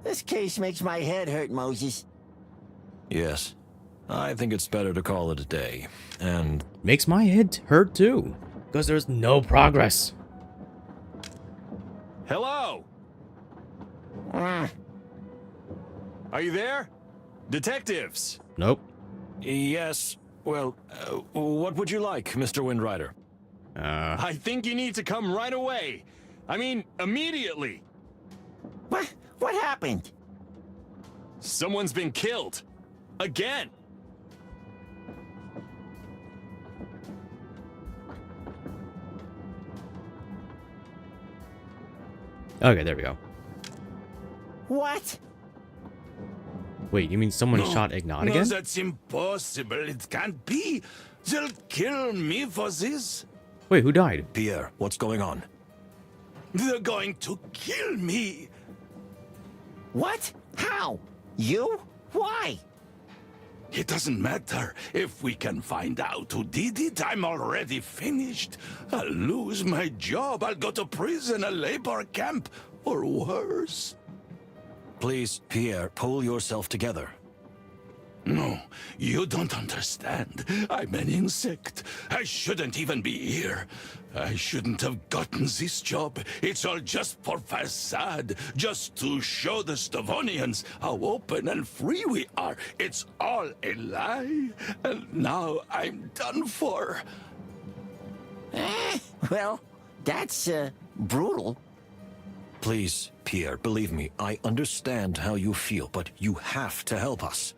S2: This case makes my head hurt, Moses.
S3: Yes. I think it's better to call it a day. And
S1: Makes my head hurt too, because there's no progress.
S5: Hello? Are you there? Detectives!
S1: Nope.
S3: yes, well, what would you like, Mr. Windrider?
S5: I think you need to come right away. I mean, immediately.
S2: What happened?
S5: Someone's been killed. Again.
S1: Okay, there we go.
S2: What?
S1: Wait, you mean someone shot Ignat again?
S8: No, that's impossible. It can't be. They'll kill me for this.
S1: Wait, who died?
S3: Pierre, what's going on?
S8: They're going to kill me.
S2: What? How? You? Why?
S8: It doesn't matter. If we can find out who did it, I'm already finished. I'll lose my job. I'll go to prison, a labor camp, or worse.
S3: Please, Pierre, pull yourself together.
S8: No, you don't understand. I'm an insect. I shouldn't even be here. I shouldn't have gotten this job. It's all just for facade, just to show the Stavonians how open and free we are. It's all a lie, and now I'm done for.
S2: Well, that's, brutal.
S3: Please, Pierre, believe me, I understand how you feel, but you have to help us.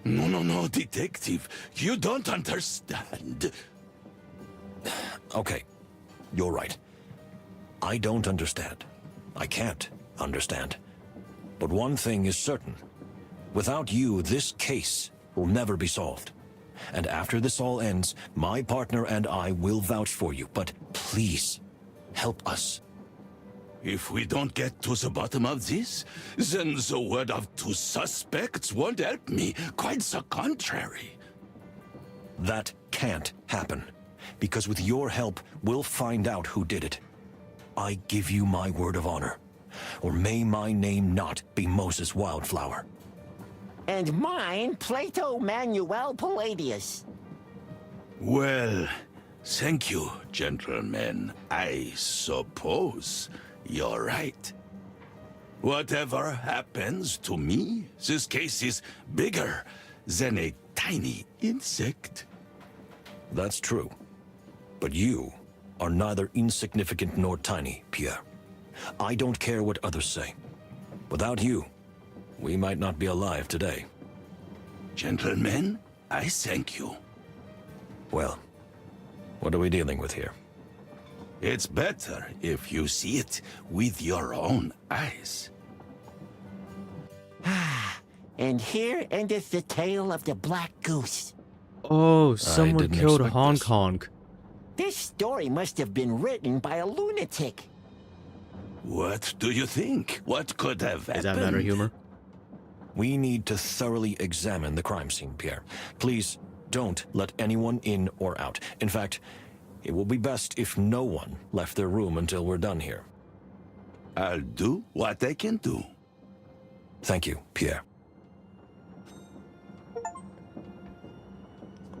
S8: No, no, no, detective. You don't understand.
S3: Okay, you're right. I don't understand. I can't understand. But one thing is certain. Without you, this case will never be solved. And after this all ends, my partner and I will vouch for you. But please, help us.
S8: If we don't get to the bottom of this, then the word of two suspects won't help me. Quite the contrary.
S3: That can't happen. Because with your help, we'll find out who did it. I give you my word of honor. Or may my name not be Moses Wildflower.
S2: And mine, Plato Manuel Palladius.
S8: Well, thank you, gentlemen. I suppose you're right. Whatever happens to me, this case is bigger than a tiny insect.
S3: That's true. But you are neither insignificant nor tiny, Pierre. I don't care what others say. Without you, we might not be alive today.
S8: Gentlemen, I thank you.
S3: Well, what are we dealing with here?
S8: It's better if you see it with your own eyes.
S2: And here endeth the tale of the Black Goose.
S1: Oh, someone
S3: didn't
S1: killed
S3: expect
S1: Hong
S3: this.
S1: Kong.
S2: This story must have been written by a lunatic.
S8: What do you think? What could have happened?
S1: Is that matter humor?
S3: We need to thoroughly examine the crime scene, Pierre. Please, don't let anyone in or out. In fact, it will be best if no one left their room until we're done here.
S8: I'll do what I can do.
S3: Thank you, Pierre.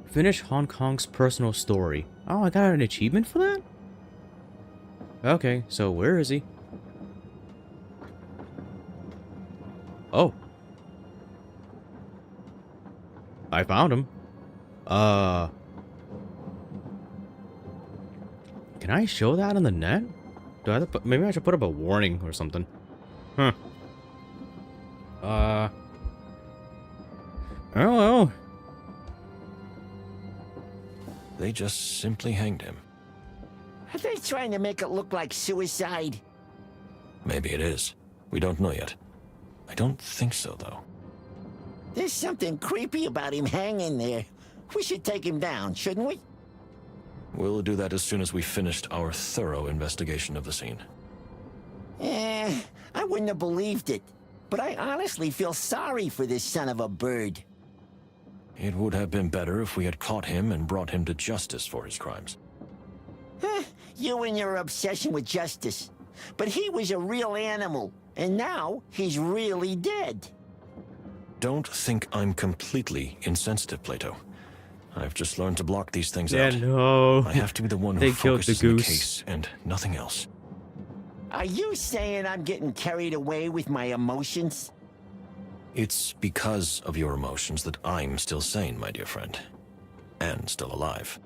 S1: Finish Hong Kong's personal story. Oh, I got an achievement for that? Okay, so where is he? Oh. I found him. Can I show that on the net? Do I have to put, maybe I should put up a warning or something. Huh. Oh well.
S3: They just simply hanged him.
S2: Are they trying to make it look like suicide?
S3: Maybe it is. We don't know yet. I don't think so, though.
S2: There's something creepy about him hanging there. We should take him down, shouldn't we?
S3: We'll do that as soon as we finished our thorough investigation of the scene.
S2: I wouldn't have believed it. But I honestly feel sorry for this son of a bird.
S3: It would have been better if we had caught him and brought him to justice for his crimes.
S2: You and your obsession with justice. But he was a real animal, and now he's really dead.
S3: Don't think I'm completely insensitive, Plato. I've just learned to block these things out.
S1: No.
S3: I have to be the one
S1: They
S3: who
S1: killed the
S3: focuses on the
S1: goose.
S3: case and nothing else.
S2: Are you saying I'm getting carried away with my emotions?
S3: It's because of your emotions that I'm still sane, my dear friend. And still alive.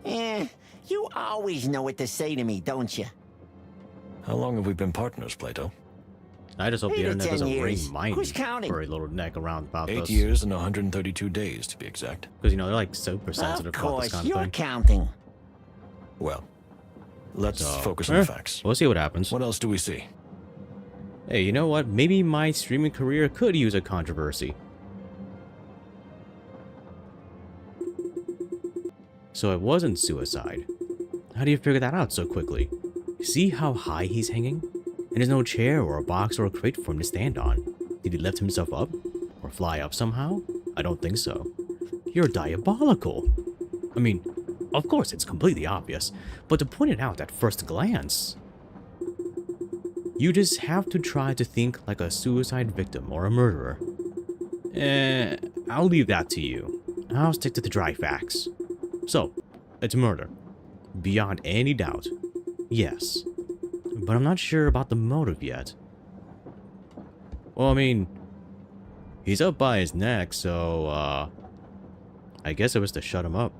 S2: You always know what to say to me, don't you?
S3: How long have we been partners, Plato?
S1: I just hope the
S2: 8 or
S1: internet
S2: 10
S1: doesn't
S2: years.
S1: ring mine
S2: Who's counting?
S1: for a little neck around about
S3: 8
S1: this.
S3: years and 132 days, to be exact.
S1: Because, you know, they're like super
S2: Of
S1: sensitive about this
S2: course,
S1: kind of
S2: you're
S1: thing.
S2: counting.
S3: Well, let's
S1: So,
S3: focus on the facts.
S1: We'll see what happens.
S3: What else do we see?
S1: Hey, you know what? Maybe my streaming career could use a controversy. So it wasn't suicide. How do you figure that out so quickly? See how high he's hanging? And there's no chair or a box or a crate for him to stand on. Did he lift himself up? Or fly up somehow? I don't think so. You're diabolical. I mean, of course it's completely obvious, but to point it out at first glance... You just have to try to think like a suicide victim or a murderer. I'll leave that to you. I'll stick to the dry facts. So, it's murder. Beyond any doubt. Yes. But I'm not sure about the motive yet. Well, I mean, he's up by his neck, so, I guess it was to shut him up.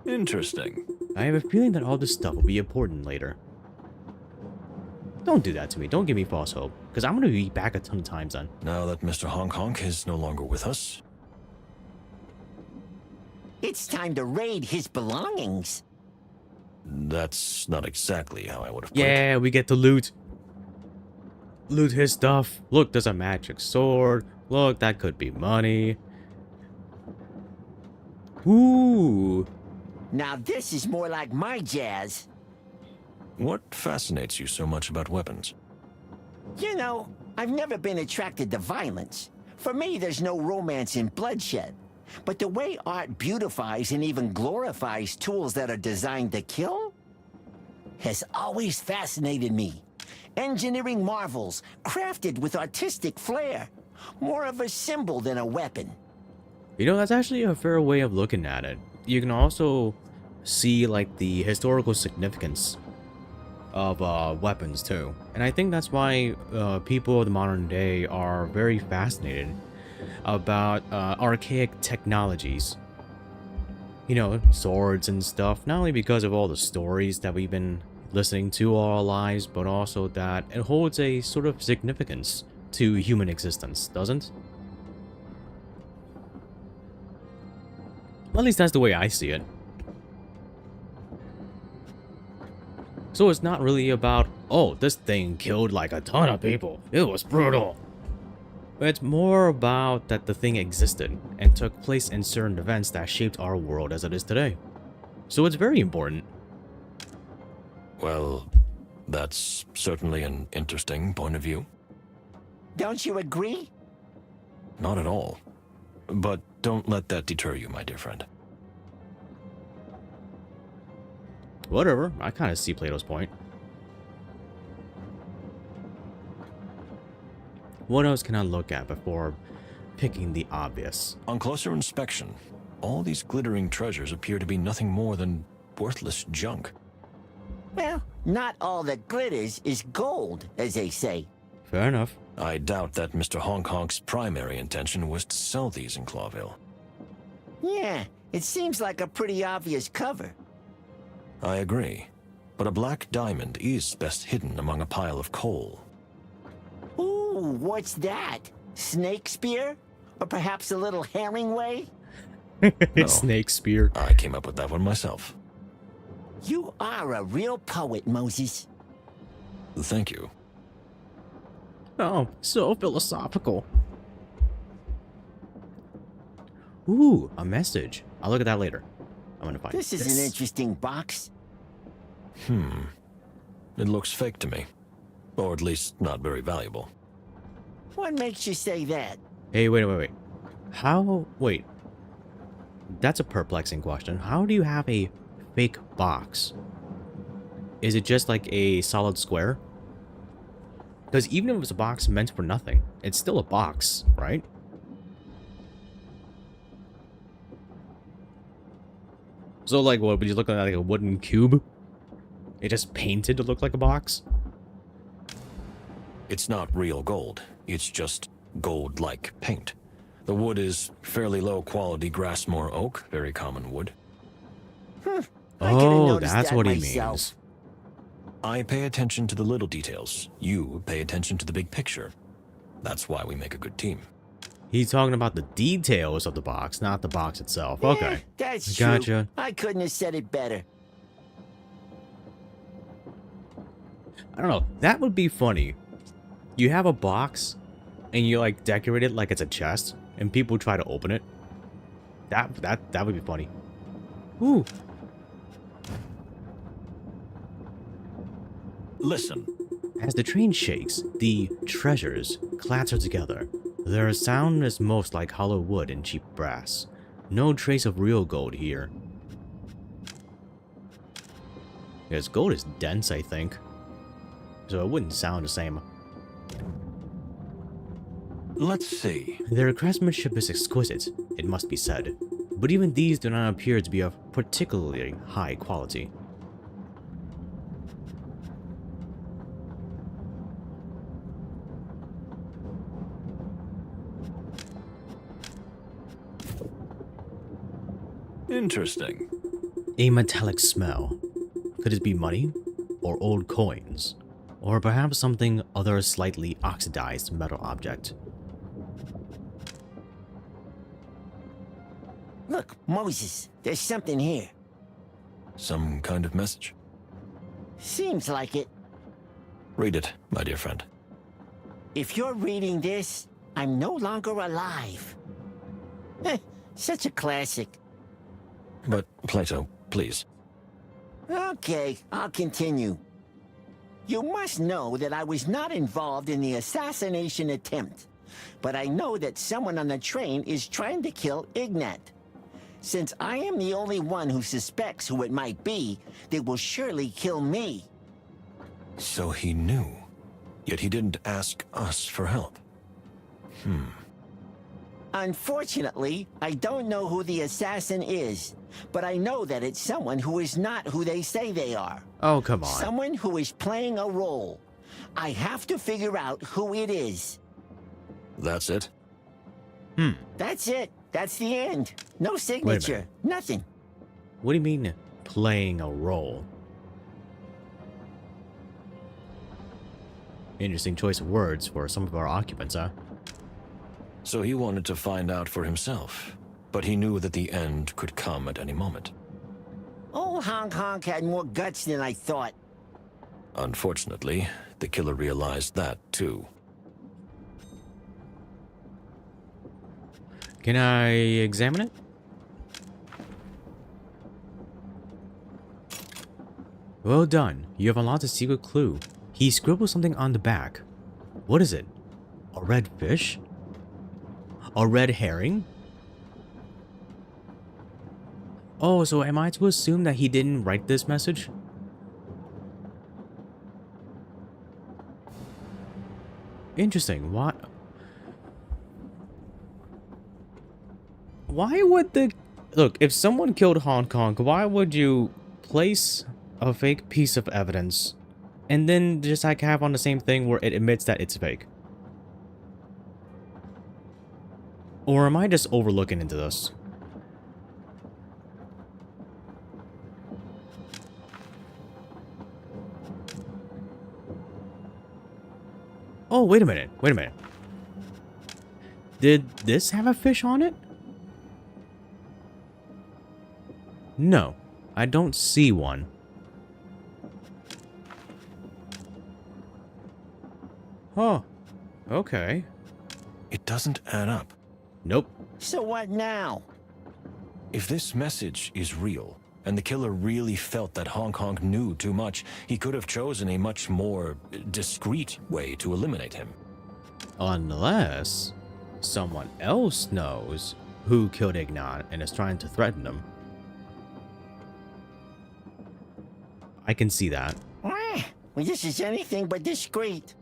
S3: Interesting.
S1: I have a feeling that all this stuff will be important later. Don't do that to me. Don't give me false hope, because I'm going to be back a ton of times then.
S3: Now that Mr. Honk Honk is no longer with us,
S2: It's time to raid his belongings.
S3: that's not exactly how I would have put it.
S1: Yeah, we get to loot. Loot his stuff. Look, there's a magic sword. Look, that could be money. Ooh.
S2: Now this is more like my jazz.
S3: What fascinates you so much about weapons?
S2: You know, I've never been attracted to violence. For me, there's no romance in bloodshed. But the way art beautifies and even glorifies tools that are designed to kill has always fascinated me. Engineering marvels, crafted with artistic flair. More of a symbol than a weapon.
S1: You know, that's actually a fair way of looking at it. You can also see, like, the historical significance of weapons, too. And I think that's why people of the modern day are very fascinated about archaic technologies. You know, swords and stuff. Not only because of all the stories that we've been listening to all our lives, but also that it holds a sort of significance to human existence, doesn't? At least that's the way I see it. So it's not really about, oh, this thing killed like a ton of people. It was brutal. It's more about that the thing existed and took place in certain events that shaped our world as it is today. So it's very important.
S3: Well, that's certainly an interesting point of view.
S2: Don't you agree?
S3: Not at all. But don't let that deter you, my dear friend.
S1: Whatever, I kind of see Plato's point. What else can I look at before picking the obvious?
S3: On closer inspection, all these glittering treasures appear to be nothing more than worthless junk.
S2: Well, not all that glitters is gold, as they say.
S1: Fair enough.
S3: I doubt that Mr. Honk Honk's primary intention was to sell these in Clawville.
S2: Yeah, it seems like a pretty obvious cover.
S3: I agree. But a black diamond is best hidden among a pile of coal.
S2: Ooh, what's that? Snake spear? Or perhaps a little Herringway?
S3: No.
S1: Snake spear.
S3: I came up with that one myself.
S2: You are a real poet, Moses.
S3: Thank you.
S1: Oh, so philosophical. Ooh, a message. I'll look at that later. I'm gonna find
S2: This is an interesting box.
S3: It looks fake to me. Or at least not very valuable.
S2: What makes you say that?
S1: Hey, wait. How? Wait. That's a perplexing question. How do you have a fake box? Is it just like a solid square? Because even if it's a box meant for nothing, it's still a box, right? So, like, what, would you look at like a wooden cube? It just painted to look like a box?
S3: It's not real gold. It's just gold-like paint. The wood is fairly low-quality Grassmore oak, very common wood.
S2: I could've
S1: Oh,
S2: noticed
S1: that's
S2: that
S1: what he
S2: myself.
S1: means.
S3: I pay attention to the little details. You pay attention to the big picture. That's why we make a good team.
S1: He's talking about the details of the box, not the box itself. Okay.
S2: That's
S1: Gotcha.
S2: true. I couldn't have said it better.
S1: I don't know. That would be funny. You have a box, and you like decorate it like it's a chest, and people try to open it. That would be funny. Ooh.
S3: Listen.
S1: As the train shakes, the treasures clatter together. Their sound is most like hollow wood and cheap brass. No trace of real gold here. Because gold is dense, I think. So it wouldn't sound the same.
S3: Let's see.
S1: Their craftsmanship is exquisite, it must be said. But even these do not appear to be of particularly high quality.
S3: Interesting.
S1: A metallic smell. Could it be money? Or old coins? Or perhaps something other slightly oxidized metal object?
S2: Look, Moses, there's something here.
S3: Some kind of message?
S2: Seems like it.
S3: Read it, my dear friend.
S2: If you're reading this, I'm no longer alive. Such a classic.
S3: But, Plato, please.
S2: Okay, I'll continue. You must know that I was not involved in the assassination attempt, but I know that someone on the train is trying to kill Ignat. Since I am the only one who suspects who it might be, they will surely kill me.
S3: So he knew, yet he didn't ask us for help.
S2: Unfortunately, I don't know who the assassin is, but I know that it's someone who is not who they say they are.
S1: Oh, come on.
S2: Someone who is playing a role. I have to figure out who it is.
S3: That's it?
S2: That's it. That's the end. No signature. Nothing.
S1: What do you mean, playing a role? Interesting choice of words for some of our occupants, huh?
S3: So he wanted to find out for himself, but he knew that the end could come at any moment.
S2: Old Honk Honk had more guts than I thought.
S3: Unfortunately, the killer realized that too.
S1: Can I examine it? Well done. You have unlocked a secret clue. He scribbled something on the back. What is it? A red fish? A red herring? Oh, so am I to assume that he didn't write this message? Interesting. Why would the... Look, if someone killed Hong Kong, why would you place a fake piece of evidence and then just like have on the same thing where it admits that it's fake? Or am I just overlooking into this? Oh, wait a minute. Wait a minute. Did this have a fish on it? No, I don't see one. Oh, okay.
S3: It doesn't add up.
S1: Nope.
S2: So what now?
S3: If this message is real, and the killer really felt that Hong Kong knew too much, he could have chosen a much more discreet way to eliminate him.
S1: Unless someone else knows who killed Ignat and is trying to threaten him. I can see that.
S2: Well, this is anything but discreet.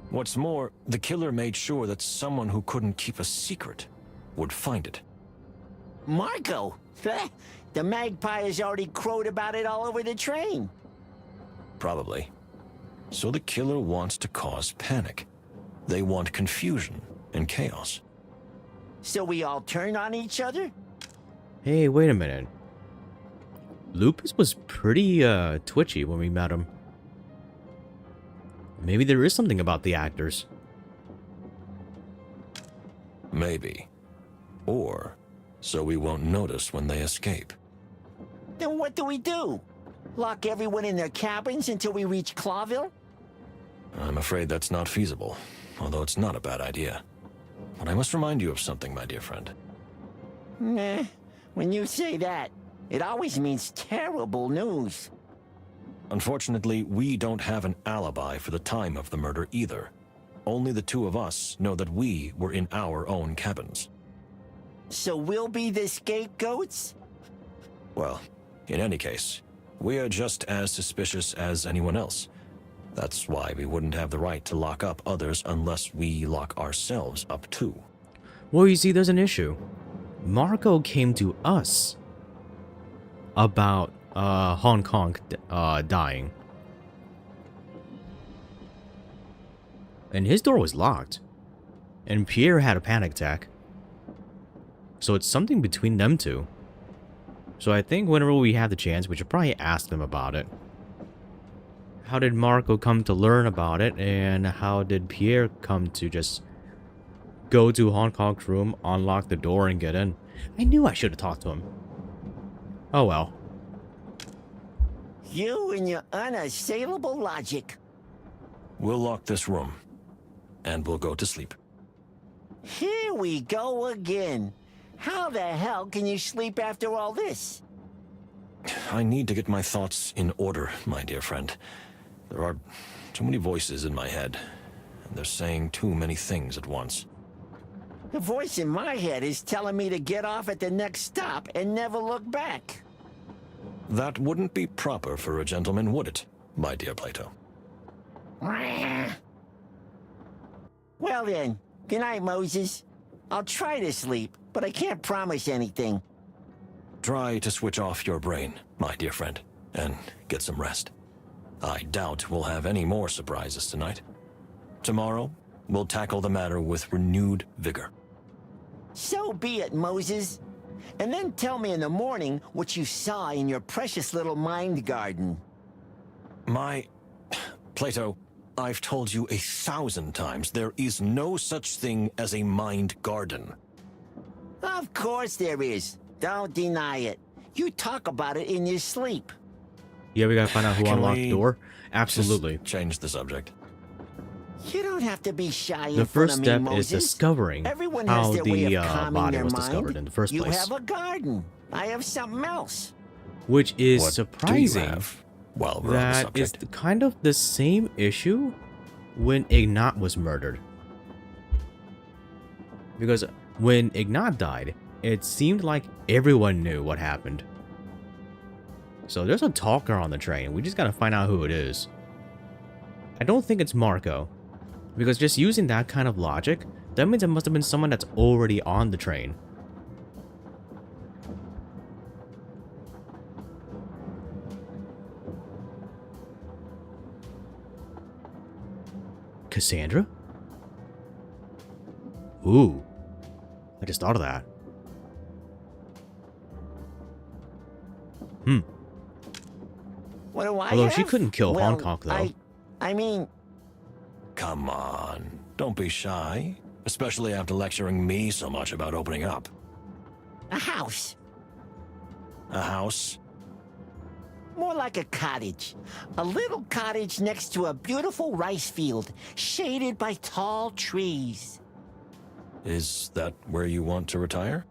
S3: What's more, the killer made sure that someone who couldn't keep a secret would find it.
S2: Marco? The magpie has already crowed about it all over the train.
S3: Probably. So the killer wants to cause panic. They want confusion and chaos.
S2: So we all turn on each other?
S1: Hey, wait a minute. Lupus was pretty twitchy when we met him. Maybe there is something about the actors.
S3: Maybe. Or so we won't notice when they escape.
S2: Then what do we do? Lock everyone in their cabins until we reach Clawville?
S3: I'm afraid that's not feasible, although it's not a bad idea. But I must remind you of something, my dear friend.
S2: Nah, when you say that, it always means terrible news.
S3: Unfortunately, we don't have an alibi for the time of the murder either. Only the two of us know that we were in our own cabins.
S2: So we'll be the scapegoats?
S3: Well, in any case, we are just as suspicious as anyone else. That's why we wouldn't have the right to lock up others unless we lock ourselves up too.
S1: Well, you see, there's an issue. Marco came to us about Hong Kong dying. And his door was locked. And Pierre had a panic attack. So it's something between them two. So I think whenever we have the chance, we should probably ask them about it. How did Marco come to learn about it, and how did Pierre come to just go to Hong Kong's room, unlock the door, and get in? I knew I should have talked to him. Oh well.
S2: You and your unassailable logic.
S3: We'll lock this room, and we'll go to sleep.
S2: Here we go again. How the hell can you sleep after all this?
S3: I need to get my thoughts in order, my dear friend. There are too many voices in my head, and they're saying too many things at once.
S2: The voice in my head is telling me to get off at the next stop and never look back.
S3: That wouldn't be proper for a gentleman, would it, my dear Plato?
S2: Well then, good night, Moses. I'll try to sleep, but I can't promise anything.
S3: Try to switch off your brain, my dear friend, and get some rest. I doubt we'll have any more surprises tonight. Tomorrow, we'll tackle the matter with renewed vigor.
S2: So be it, Moses. And then tell me in the morning what you saw in your precious little mind garden.
S3: Plato, I've told you 1,000 times there is no such thing as a mind garden.
S2: Of course there is. Don't deny it. You talk about it in your sleep.
S1: Yeah, we gotta find out who
S3: Can
S1: unlocked
S3: we
S1: the door. Absolutely.
S3: Just change the subject.
S2: You don't have to be shy in
S1: The
S2: front
S1: first
S2: of me,
S1: step is
S2: Moses.
S1: discovering
S2: Everyone has
S1: how
S2: their way
S1: the
S2: of calming
S1: body
S2: their
S1: was
S2: mind.
S1: discovered in the first
S2: You
S1: place.
S2: have a garden. I have something else.
S1: Which is
S3: What
S1: surprising.
S3: do you have while we're on the
S1: That is
S3: subject?
S1: kind of the same issue when Ignat was murdered. Because when Ignat died, it seemed like everyone knew what happened. So there's a talker on the train. We just gotta find out who it is. I don't think it's Marco. Because just using that kind of logic, that means it must have been someone that's already on the train. Cassandra? Ooh. I just thought of that.
S2: What do I
S1: Although
S2: have?
S1: she couldn't kill
S2: Well,
S1: Hong Kong, though.
S2: I mean,
S3: Come on, don't be shy. Especially after lecturing me so much about opening up.
S2: a house.
S3: A house?
S2: More like a cottage. A little cottage next to a beautiful rice field, shaded by tall trees.
S3: Is that where you want to retire?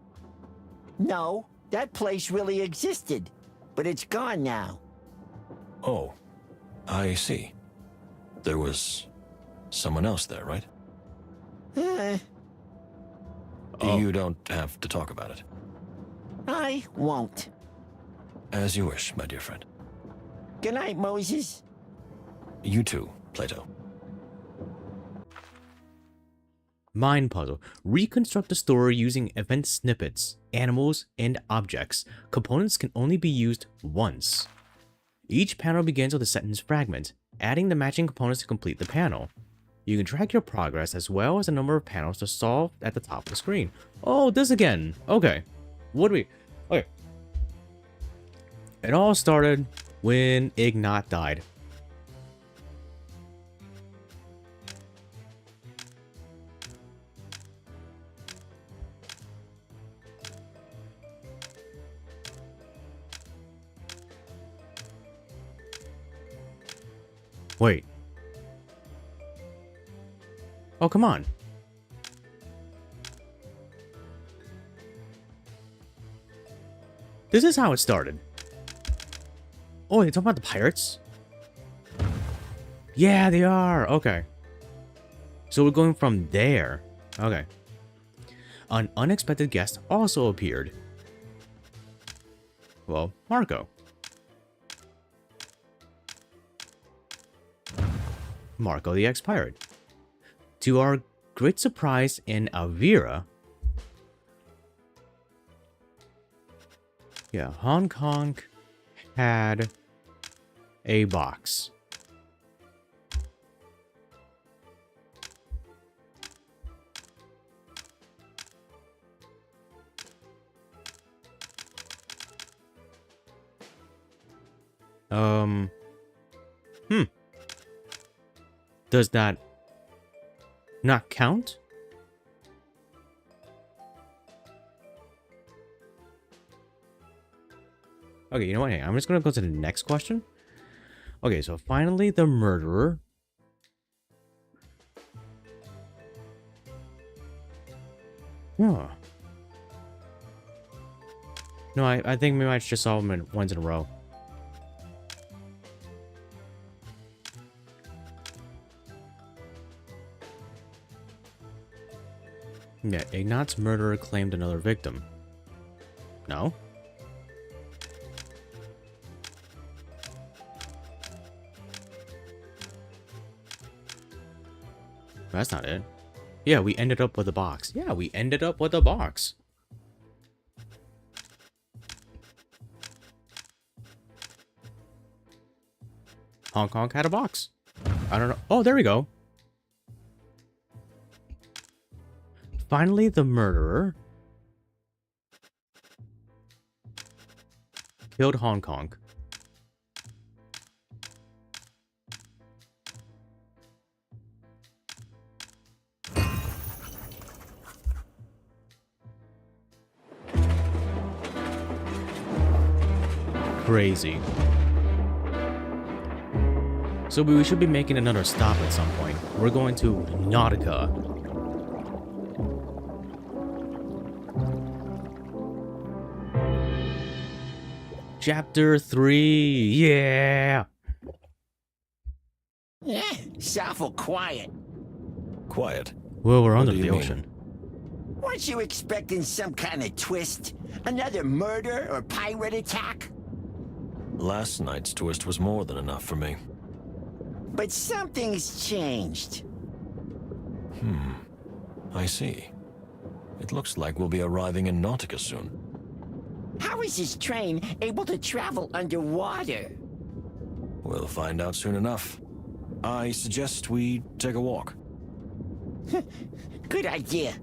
S2: No, that place really existed, but it's gone now.
S3: Oh, I see. There was someone else there, right?
S2: Eh,
S1: Oh.
S3: You don't have to talk about it.
S2: I won't.
S3: As you wish, my dear friend.
S2: Good night, Moses.
S3: You too, Plato.
S1: Mind puzzle. Reconstruct the story using event snippets, animals, and objects. Components can only be used once. Each panel begins with a sentence fragment, adding the matching components to complete the panel. You can track your progress as well as the number of panels to solve at the top of the screen. Oh, this again. Okay. What do we... Okay. It all started when Ignat died. Wait. Oh, come on. This is how it started. Oh, you're talking about the pirates? Yeah, they are. Okay. So we're going from there. Okay. An unexpected guest also appeared. Well, Marco. Marco the ex-pirate. To our great surprise in Avira, yeah, Hong Kong had a box. Does that not count? Okay, you know what? Hey, I'm just gonna go to the next question. Okay, so finally the murderer. Huh. No, I think we might just solve them in ones in a row. Yeah, Ignat's murderer claimed another victim. No? That's not it. Yeah, we ended up with a box. Yeah, we ended up with a box. Hong Kong had a box. I don't know. Oh, there we go. Finally, the murderer killed Hong Kong. Crazy. So we should be making another stop at some point. We're going to Nautica. Chapter 3. Yeah.
S2: It's awful quiet.
S3: Quiet.
S1: Well, we're
S3: What
S1: under
S3: do you
S1: the
S3: mean?
S1: ocean.
S2: Weren't you expecting some kind of twist? Another murder or pirate attack?
S3: Last night's twist was more than enough for me.
S2: But something's changed.
S3: I see. It looks like we'll be arriving in Nautica soon.
S2: How is this train able to travel underwater?
S3: We'll find out soon enough. I suggest we take a walk.
S2: Good idea.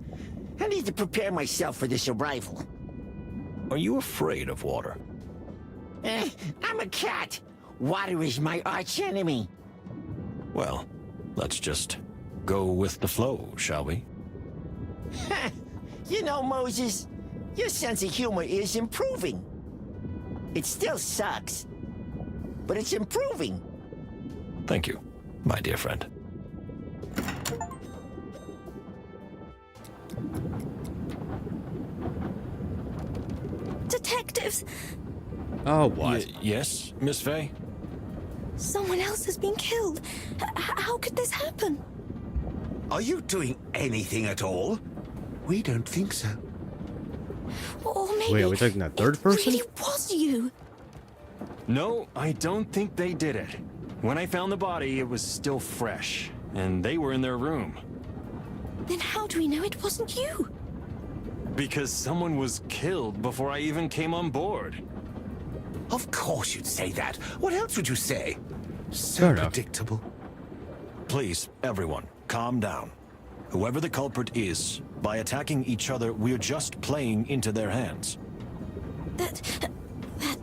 S2: I need to prepare myself for this arrival.
S3: Are you afraid of water?
S2: I'm a cat. Water is my arch enemy.
S3: Well, let's just go with the flow, shall we?
S2: You know, Moses, your sense of humor is improving. It still sucks, but it's improving.
S3: Thank you, my dear friend.
S9: Detectives!
S1: Oh, what?
S3: Yes, Miss Faye?
S9: Someone else has been killed. How could this happen?
S10: Are you doing anything at all? We don't think so.
S9: Or maybe
S1: Wait, are we talking that third person?
S9: It really was you.
S5: No, I don't think they did it. When I found the body, it was still fresh, and they were in their room.
S9: Then how do we know it wasn't you?
S5: Because someone was killed before I even came on board.
S10: Of course you'd say that. What else would you say? So
S1: Fair enough.
S10: predictable.
S3: Please, everyone, calm down. Whoever the culprit is, by attacking each other, we're just playing into their hands.
S9: That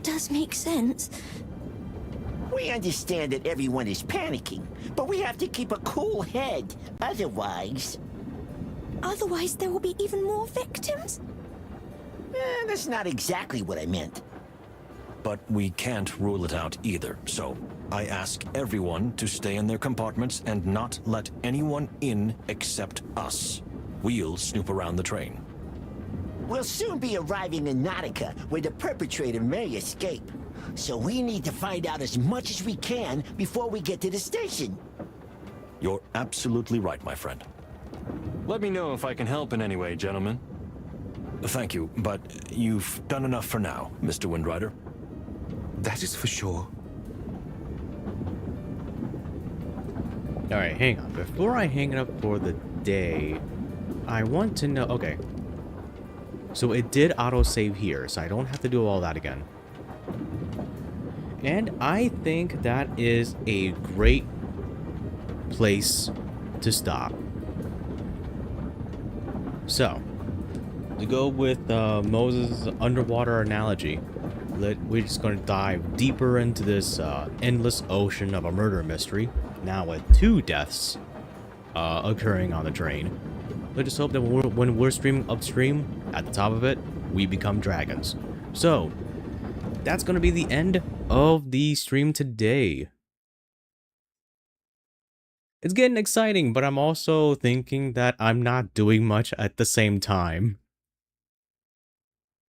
S9: does make sense.
S2: We understand that everyone is panicking, but we have to keep a cool head. Otherwise,
S9: There will be even more victims?
S2: that's not exactly what I meant.
S3: But we can't rule it out either, so I ask everyone to stay in their compartments and not let anyone in except us. We'll snoop around the train.
S2: We'll soon be arriving in Nautica, where the perpetrator may escape. So we need to find out as much as we can before we get to the station.
S3: You're absolutely right, my friend.
S5: Let me know if I can help in any way, gentlemen.
S3: Thank you, but you've done enough for now, Mr. Windrider.
S10: That is for sure.
S1: Alright, hang on. Before I hang it up for the day, I want to know... Okay. So it did autosave here, so I don't have to do all that again. And I think that is a great place to stop. So, to go with Moses' underwater analogy, we're just gonna dive deeper into this endless ocean of a murder mystery. Now with 2 deaths occurring on the train. Let's just hope that when we're streaming upstream, at the top of it, we become dragons. So, that's gonna be the end of the stream today. It's getting exciting, but I'm also thinking that I'm not doing much at the same time.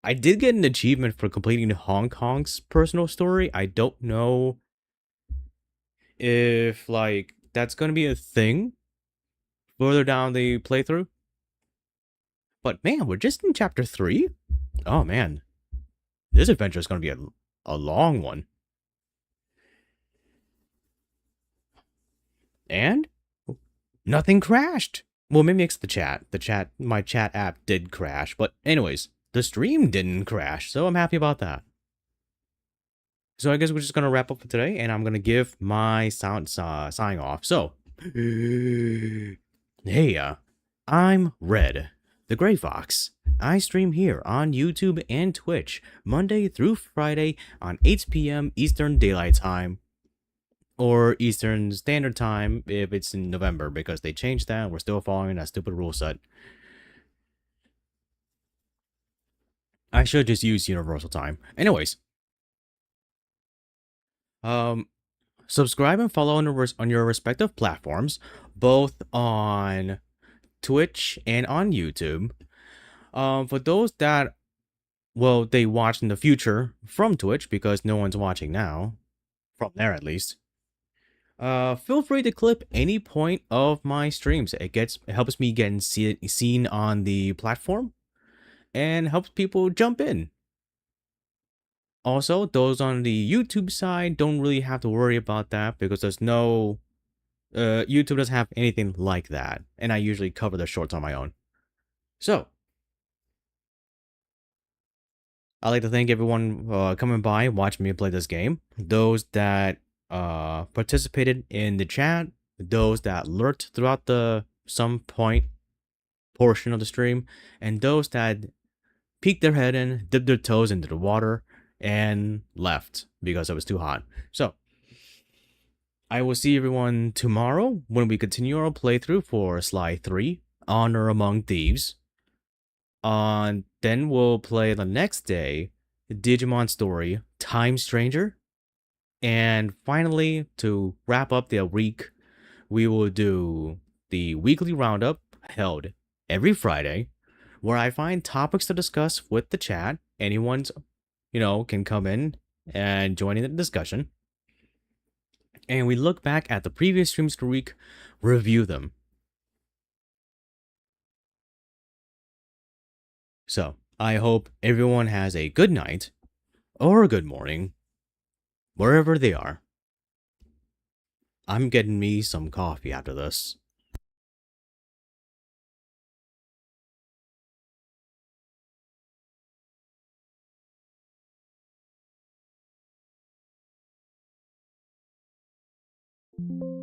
S1: I did get an achievement for completing Hong Kong's personal story. I don't know if, like, that's gonna be a thing further down the playthrough. But man, we're just in chapter 3? Oh man. This adventure is gonna be a long one. And nothing crashed. Well, maybe it's the chat. My chat app did crash. But anyways, the stream didn't crash, so I'm happy about that. So I guess we're just gonna wrap up for today, and I'm gonna give my sign off. So, hey, I'm Red, the Gray Fox. I stream here on YouTube and Twitch, Monday through Friday on 8 p.m. Eastern Daylight Time. Or Eastern Standard Time if it's in November, because they changed that. We're still following that stupid rule set. I should just use Universal Time. Anyways. Subscribe and follow on your respective platforms, both on Twitch and on YouTube. For those that, well, they watch in the future from Twitch, because no one's watching now. From there, at least. Feel free to clip any point of my streams. It helps me get seen on the platform and helps people jump in. Also, those on the YouTube side don't really have to worry about that, because there's no YouTube doesn't have anything like that, and I usually cover the shorts on my own. So, I'd like to thank everyone coming by, watching me play this game. Those that participated in the chat, those that lurked throughout some point portion of the stream, and those that peeked their head in, dipped their toes into the water, and left because it was too hot. So, I will see everyone tomorrow when we continue our playthrough for Sly 3, Honor Among Thieves. Then we'll play the next day, Digimon Story, Time Stranger. And finally, to wrap up the week, we will do the weekly roundup held every Friday, where I find topics to discuss with the chat. Anyone's, can come in and join in the discussion. And we look back at the previous streams for the week, review them. So, I hope everyone has a good night, or a good morning, wherever they are. I'm getting me some coffee after this.
S11: Thank you.